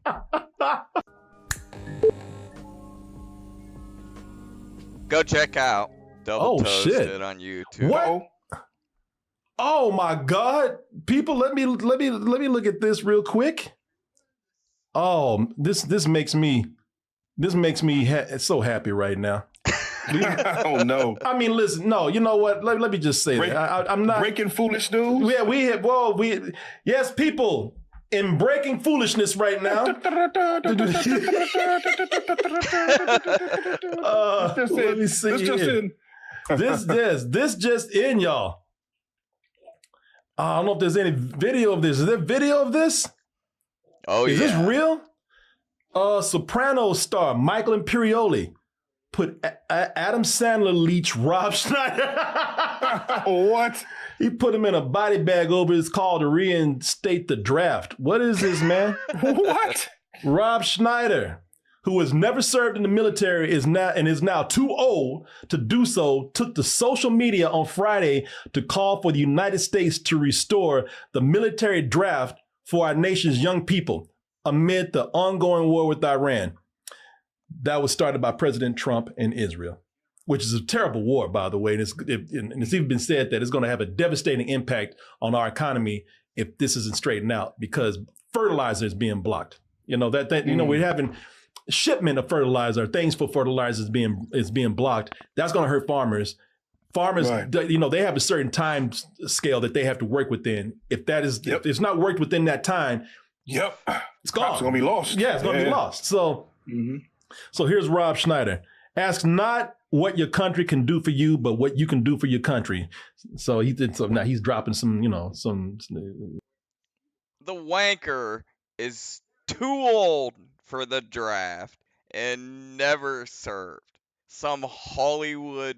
Go check out Double Toasted on YouTube. What? Oh my God! People, let me look at this real quick. Oh, this makes me so happy right now. Oh no! I mean, listen, no, you know what? Let me just say that I'm not breaking foolish news. Yeah, yes, people in breaking foolishness right now. Let me see. This just in, y'all. I don't know if there's any video of this. Is there video of this? Oh, Is this real? Sopranos star Michael Imperioli put Adam Sandler leech Rob Schneider. What? He put him in a body bag over his call to reinstate the draft. What is this, man? What? Rob Schneider, who has never served in the military is now too old to do so, took to social media on Friday to call for the United States to restore the military draft for our nation's young people amid the ongoing war with Iran. That was started by President Trump and Israel, which is a terrible war, by the way. And it's even been said that it's going to have a devastating impact on our economy if this isn't straightened out, because fertilizer is being blocked. You know, we're having shipment of fertilizer, things for fertilizer is being blocked. That's going to hurt farmers. Farmers, right. You know, they have a certain time scale that they have to work within. If it's not worked within that time, it's gone. It's going to be lost. Yeah, it's going to be lost. So, So here's Rob Schneider. Ask not what your country can do for you, but what you can do for your country. So now he's dropping some. The wanker is too old for the draft and never served. Some Hollywood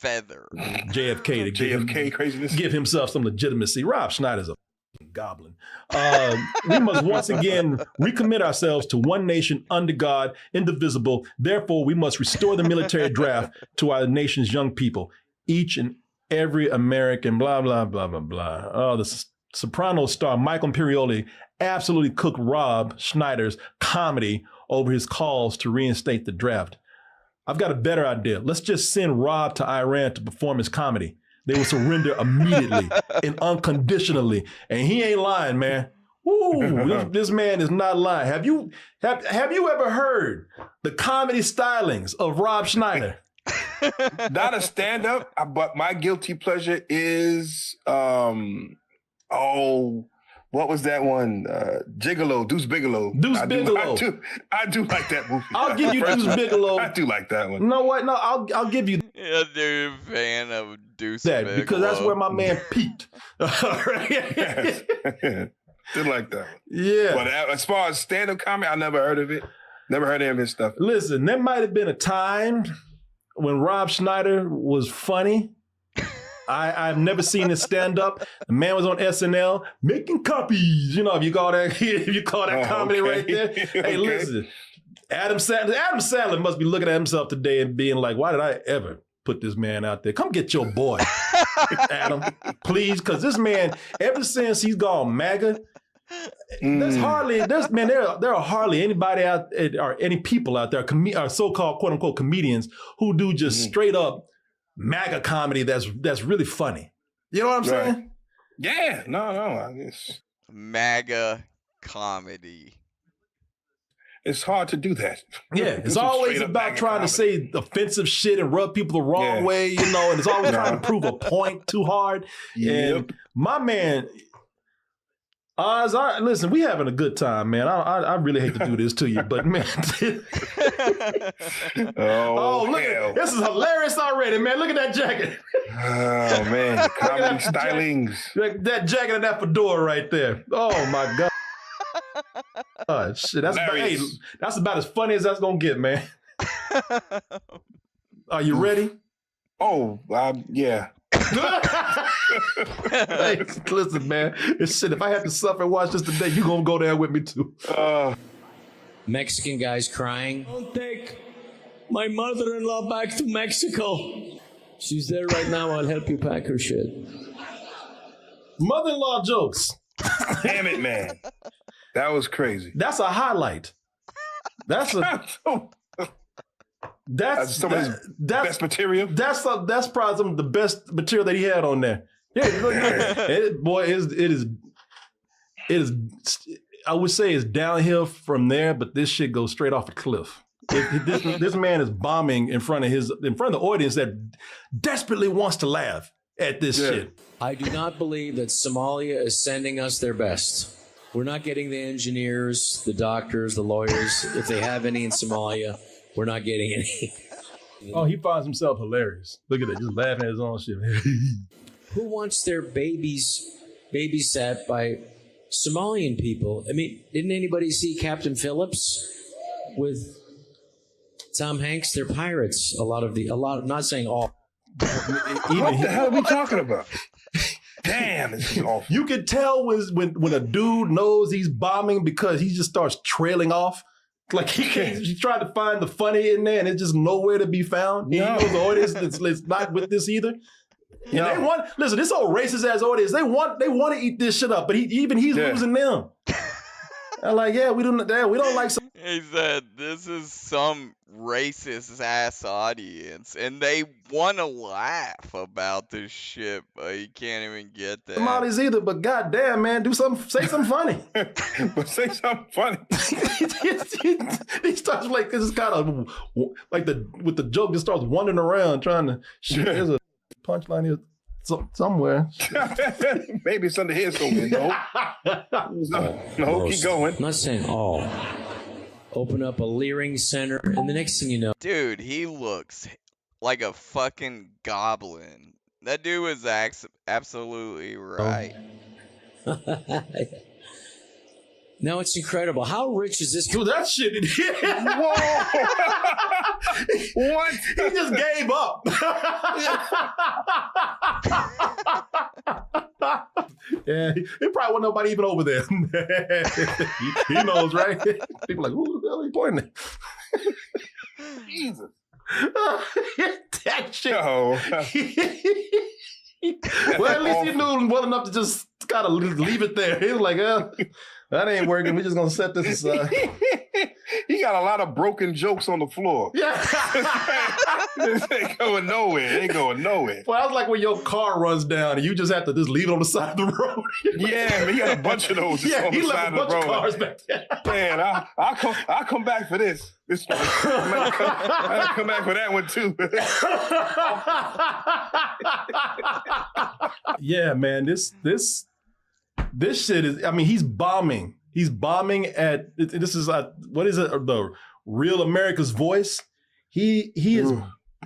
feather. JFK craziness. Give himself some legitimacy. Rob Schneider's a goblin. We must once again recommit ourselves to one nation under God, indivisible. Therefore, we must restore the military draft to our nation's young people. Each and every American, blah, blah, blah, blah, blah. Oh, the Sopranos star Michael Imperioli absolutely cooked Rob Schneider's comedy over his calls to reinstate the draft. I've got a better idea. Let's just send Rob to Iran to perform his comedy. They will surrender immediately and unconditionally. And he ain't lying, man. Ooh, this man is not lying. Have you ever heard the comedy stylings of Rob Schneider? Not a stand-up, but my guilty pleasure is what was that one? Gigolo, Deuce Bigalow. I do like that movie. I'll give you Deuce Bigalow. I do like that one. You know what? No, I'll give you. Yeah, dude, fan of Deuce that Bigalow. Because that's where my man peaked. Did like that one. Yeah. But as far as stand-up comedy, I never heard of it. Never heard any of his stuff. Listen, there might have been a time when Rob Schneider was funny. I've never seen his stand-up. The man was on SNL making copies. You know, if you call that comedy right there. Hey, listen, Adam Sandler must be looking at himself today and being like, why did I ever put this man out there? Come get your boy, Adam, please. Because this man, ever since he's gone MAGA, there are hardly anybody out or any people out there, or so-called quote unquote comedians who do just straight up MAGA comedy that's really funny. You know what I'm saying? Yeah, no, I guess MAGA comedy. It's hard to do that. Yeah, it's always about trying to say offensive shit and rub people the wrong way, you know, and it's always trying to prove a point too hard. And my man, listen, we having a good time, man. I really hate to do this to you, but man. Look, this is hilarious already, man. Look at that jacket. Oh, man. Comedy stylings. That jacket and that fedora right there. Oh, my God. Oh, shit. That's about as funny as that's going to get, man. Are you ready? Oh, yeah. Hey, listen, man. Shit, if I had to suffer and watch this today, you gonna go there with me too. Mexican guys crying. Don't take my mother-in-law back to Mexico. She's there right now. I'll help you pack her shit. Mother-in-law jokes. Damn it, man. That was crazy. That's a highlight. That's some of his best material. That's probably some of the best material that he had on there. Yeah, it is. I would say it's downhill from there, but this shit goes straight off a cliff. This man is bombing in front of the audience that desperately wants to laugh at this shit. I do not believe that Somalia is sending us their best. We're not getting the engineers, the doctors, the lawyers, if they have any in Somalia. We're not getting any. Oh, he finds himself hilarious. Look at that, just laughing at his own shit. Who wants their babies babysat by Somalian people. I mean, didn't anybody see Captain Phillips with Tom Hanks? They're pirates. A lot. Not saying all. What the hell are we talking about? Damn, this is awful. You can tell when a dude knows he's bombing because he just starts trailing off. Like he's trying to find the funny in there, and it's just nowhere to be found. No. He knows the audience it's not with this either. And they want listen. This old racist ass audience. They want to eat this shit up, but he's losing them. I'm like, we don't like. He said, "This is some racist ass audience, and they want to laugh about this shit, but you can't even get that." Somalis either, but goddamn, man, say something funny. But say something funny. He starts like this is kind of like with the joke just starts wandering around trying to. There's a punchline here somewhere. Maybe it's under here somewhere. No, keep going. I'm not saying all. Open up a Leering Center, and the next thing you know, dude, he looks like a fucking goblin. That dude was absolutely right. No, it's incredible. How rich is this? Dude, that shit in here. Whoa! What? He just gave up. Yeah, he probably wasn't nobody even over there. He knows, right? People like, who the hell are you pointing at? Jesus. That shit. No. Well, at least he knew well enough to just kind of leave it there. He was like, that ain't working. We're just going to set this aside. He got a lot of broken jokes on the floor. Yeah. This ain't going nowhere. It ain't going nowhere. Well, that's like when your car runs down and you just have to just leave it on the side of the road. Yeah, man, he got a bunch of those on the side of the road. Cars back there. Man, I'll come back for this. I'll come back for that one too. Yeah, man, this shit is. I mean, he's bombing. He's bombing at. This is what is it? The Real America's Voice. He is.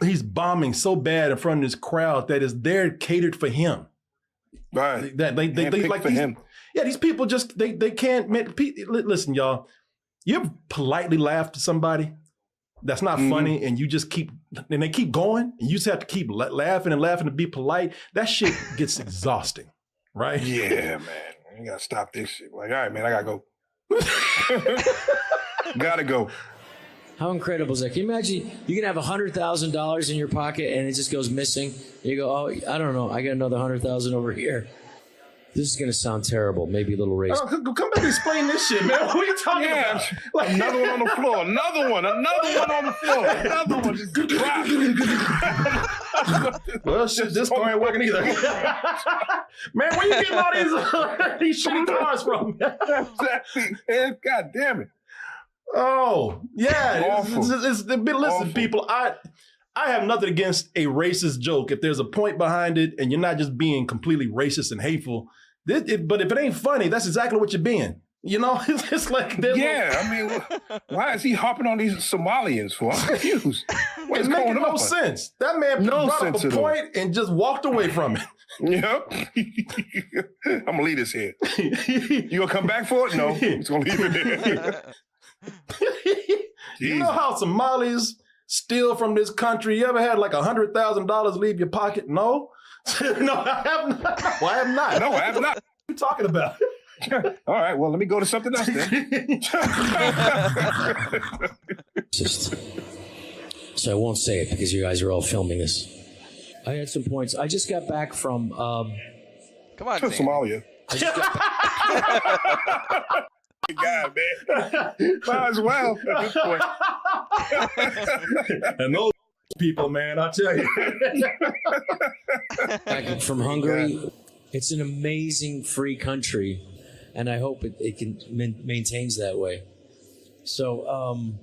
He's bombing so bad in front of this crowd that is there catered for him. Right. That they like for him. Yeah, these people just they can't. Listen, y'all. You ever politely laugh to somebody that's not funny, and you just they keep going, and you just have to keep laughing and laughing to be polite? That shit gets exhausting, right? Yeah, man. You gotta stop this shit. Like, all right, man, I gotta go. Gotta go. How incredible is that? Can you imagine you can have $100,000 in your pocket and it just goes missing? You go, oh, I don't know. I got another 100,000 over here. This is going to sound terrible, maybe a little racist. Oh, come back and explain this shit, man. What are you talking about? Like, another one on the floor. Another one on the floor. Another one just dropped. Well, shit, this car ain't working either. Man, where you getting all these shitty cars from? Exactly, man. God damn it. Oh, yeah. Listen, people, I have nothing against a racist joke if there's a point behind it and you're not just being completely racist and hateful. But if it ain't funny, that's exactly what you're being. You know, it's like... I mean, why is he hopping on these Somalians for? I'm confused. It's making no sense. That man brought up a point and just walked away from it. Yep. I'm going to leave this here. You going to come back for it? No. He's going to leave it here. You know how Somalis steal from this country? You ever had like $100,000 leave your pocket? No? No, I have not. Well, I have not. No, I have not. What are you talking about? All right, well, let me go to something else then. So I won't say it because you guys are all filming this. I had some points. I just got back from... Come on, Somalia. I just got God, man. Might as well at this point. And those people, man, I tell you. Back from Hungary. It's an amazing free country, and I hope it can maintains that way. So,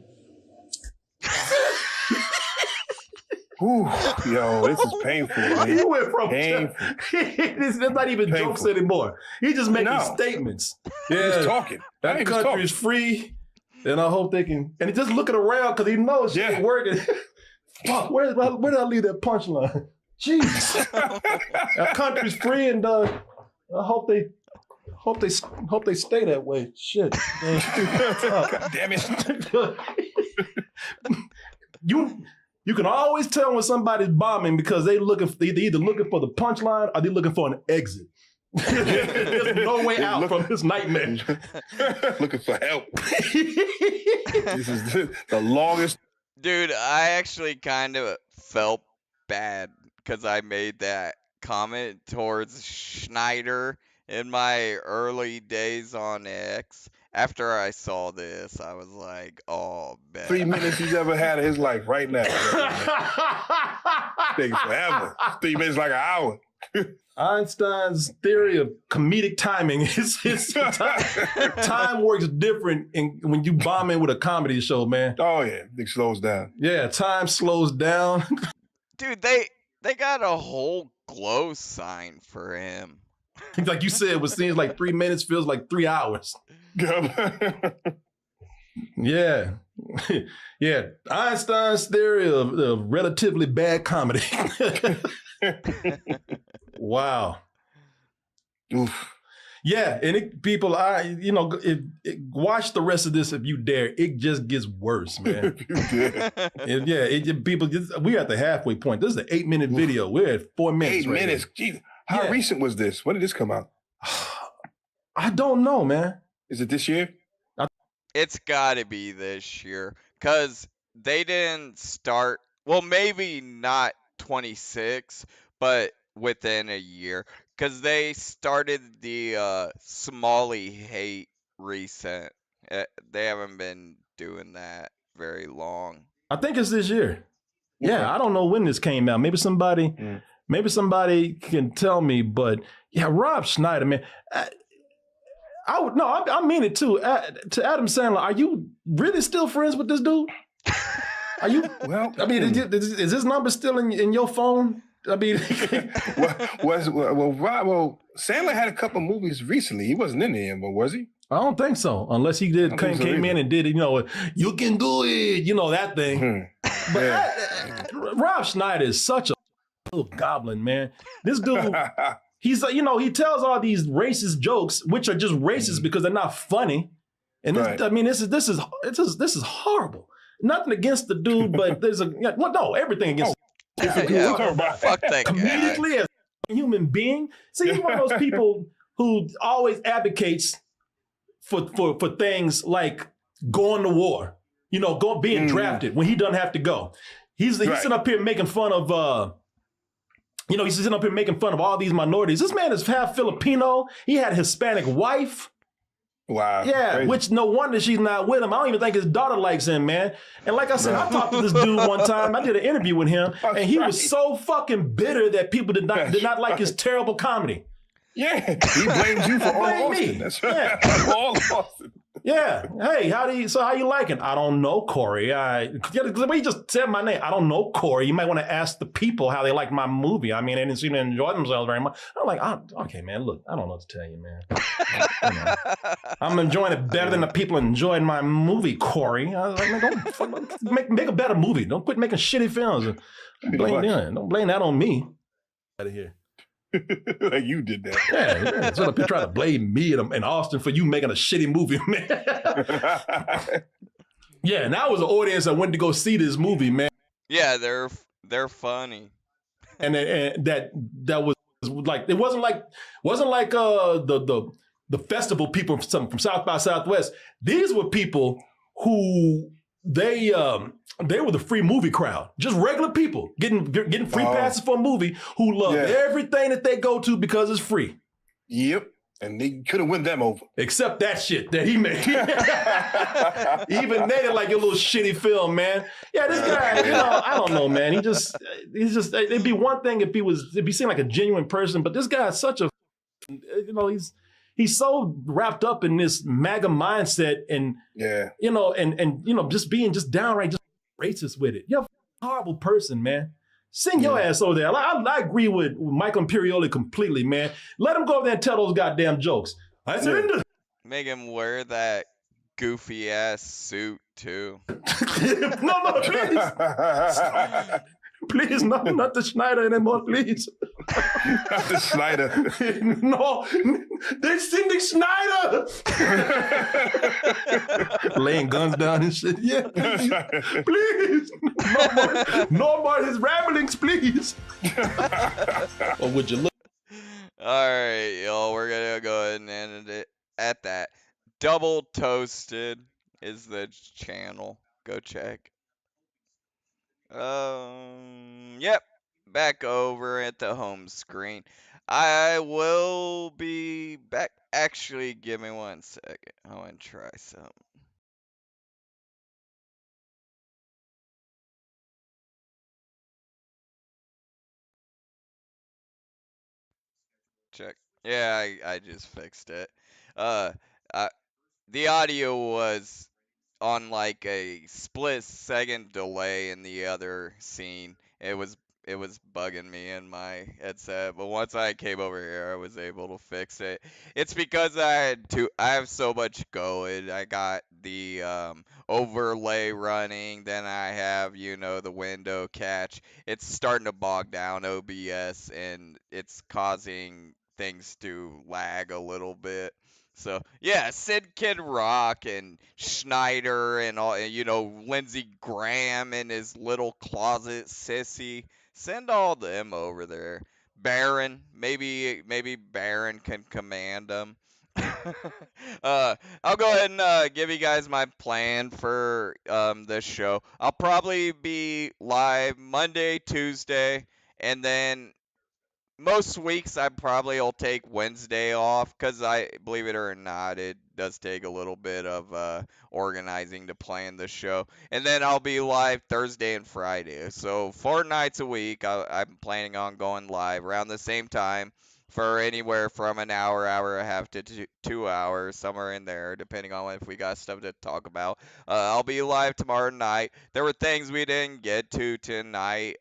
Ooh, yo, this is painful, man. He went from painful. It's not even jokes anymore. He's just making statements. Yeah, he's talking. That country is free, and I hope they can. And he's just looking around because he knows shit ain't working. Fuck, where did I leave that punchline? Jeez, that country's free, and I hope they Hope they stay that way. Shit. God damn it. You can always tell when somebody's bombing because they're either looking for the punchline or they're looking for an exit. There's no way out from this nightmare. Looking for help. This is the longest. Dude, I actually kind of felt bad because I made that comment towards Schneider in my early days on X. After I saw this, I was like, oh, man. 3 minutes he's ever had in his life right now. Taking forever. 3 minutes like an hour. Einstein's theory of comedic timing is time works different when you bomb in with a comedy show, man. Oh, yeah. It slows down. Yeah, time slows down. Dude, they got a whole glow sign for him. Like you said, what seems like 3 minutes feels like 3 hours. Yeah. Yeah. Einstein's theory of relatively bad comedy. Wow. Oof. Yeah, and people, watch the rest of this if you dare. It just gets worse, man. People, we're at the halfway point. This is an 8-minute video. We're at 4 minutes. 8 minutes. Jeez. How recent was this? When did this come out? I don't know, man. Is it this year? It's got to be this year because they didn't start. Well, maybe not 26, but within a year because they started the Smalley hate recent. They haven't been doing that very long. I think it's this year. Yeah, I don't know when this came out. Maybe somebody can tell me. But yeah, Rob Schneider, man. I mean it too. To Adam Sandler, are you really still friends with this dude? Are you? Well, I mean, is his number still in your phone? I mean, well, Sandler had a couple movies recently. He wasn't in them, but was he? I don't think so, unless he came in and did it. You can do it. That thing. But Rob Schneider is such a little goblin, man. This dude. He's he tells all these racist jokes, which are just racist because they're not funny. And this is horrible. Nothing against the dude, but there's everything against. Fuck that comedically as a human being. See, he's one of those people who always advocates for things like going to war. Being drafted when he doesn't have to go. He's sitting up here making fun of. He's sitting up here making fun of all these minorities. This man is half Filipino. He had a Hispanic wife. Wow. Yeah, crazy. Which no wonder she's not with him. I don't even think his daughter likes him, man. And like I said, I talked to this dude one time. I did an interview with him, and he was so fucking bitter that people did not like his terrible comedy. Yeah, he blames you for all Austin. That's right. Yeah. All Austin. Yeah. Hey, how you like it? I don't know, Corey. The way you just said my name, I don't know, Corey. You might want to ask the people how they liked my movie. I mean, they didn't seem to enjoy themselves very much. I'm like, okay, man, look, I don't know what to tell you, man. I'm enjoying it better than the people enjoying my movie, Corey. I was like, man, don't make a better movie. Don't quit making shitty films. Don't blame that on me. Out of here. Like you did that. Yeah. So people try to blame me and Austin for you making a shitty movie, man. Yeah, and I was an audience that went to go see this movie, man. Yeah, they're funny. And that was like it wasn't like the festival people from South by Southwest. These were people who they were the free movie crowd, just regular people getting free passes for a movie who love everything that they go to because it's free. Yep, and they couldn't win them over. Except that shit that he made. Even they like your little shitty film, man. Yeah, this guy, I don't know, man. He's just. It'd be one thing if he seemed like a genuine person, but this guy is such a, He's so wrapped up in this MAGA mindset and just being just downright just racist with it. You're a horrible person, man. Send your ass over there. I agree with Michael Imperioli completely, man. Let him go over there and tell those goddamn jokes. Make him wear that goofy ass suit too. No, please. Please, not the Schneider anymore, please. Snyder. No, they're sending Snyder. Laying guns down and shit. Yeah, please. No more his ramblings, please. Or would you look? All right, y'all, we're gonna go ahead and end it at that. Double Toasted is the channel. Go check. Yep. Back over at the home screen. I will be back. Actually, give me 1 second. I want to try something. Check. Yeah, I just fixed it. Uh, I, the audio was on like a split second delay in the other scene. It was bugging me in my headset, but once I came over here, I was able to fix it. It's because I have so much going. I got the overlay running, then I have, the window catch. It's starting to bog down OBS and it's causing things to lag a little bit. So yeah, Sid Kid Rock and Schneider and all, Lindsey Graham and his little closet sissy. Send all them over there. Baron, maybe Baron can command them. I'll go ahead and give you guys my plan for this show. I'll probably be live Monday, Tuesday, and then most weeks I probably will take Wednesday off because I believe it or not, it does take a little bit of organizing to plan the show, and then I'll be live Thursday and Friday. So 4 nights a week. I'm planning on going live around the same time for anywhere from an hour, hour and a half to 2 hours, somewhere in there, depending on if we got stuff to talk about. I'll be live tomorrow night. There were things we didn't get to tonight.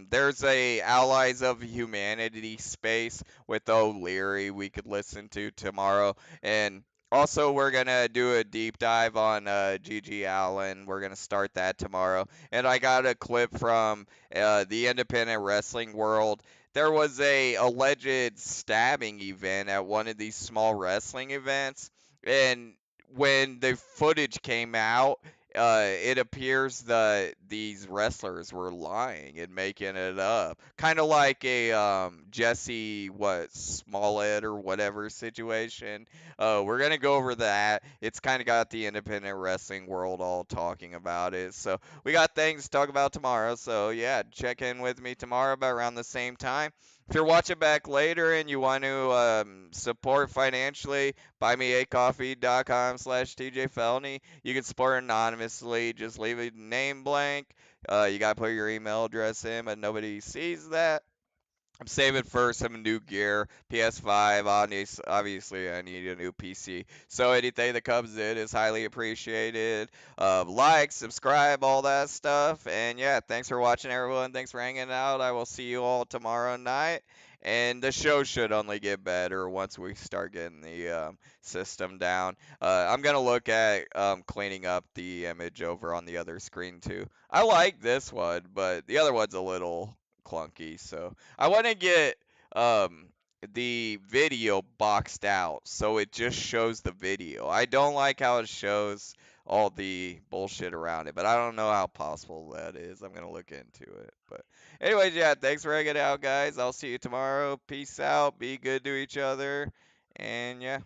There's a Allies of Humanity space with O'Leary we could listen to tomorrow, and also we're gonna do a deep dive on Gigi Allen. We're gonna start that tomorrow, and I got a clip from the independent wrestling world. There was a alleged stabbing event at one of these small wrestling events, and when the footage came out, it appears that these wrestlers were lying and making it up, kind of like a Jesse Smollett or whatever situation. We're gonna go over that. It's kind of got the independent wrestling world all talking about it. So we got things to talk about tomorrow. So yeah, check in with me tomorrow about around the same time. If you're watching back later and you want to support financially, buymeacoffee.com/TJ Felony. You can support anonymously. Just leave a name blank. You got to put your email address in, but nobody sees that. I'm saving for some new gear, PS5. Obviously, I need a new PC. So anything that comes in is highly appreciated. Like, subscribe, all that stuff. And yeah, thanks for watching, everyone. Thanks for hanging out. I will see you all tomorrow night. And the show should only get better once we start getting the system down. I'm going to look at cleaning up the image over on the other screen too. I like this one, but the other one's a little clunky. So I want to get the video boxed out so it just shows the video. I don't like how it shows all the bullshit around it, but I don't know how possible that is. I'm gonna look into it. But anyways, yeah, thanks for hanging out, guys. I'll see you tomorrow. Peace out. Be good to each other. And yeah.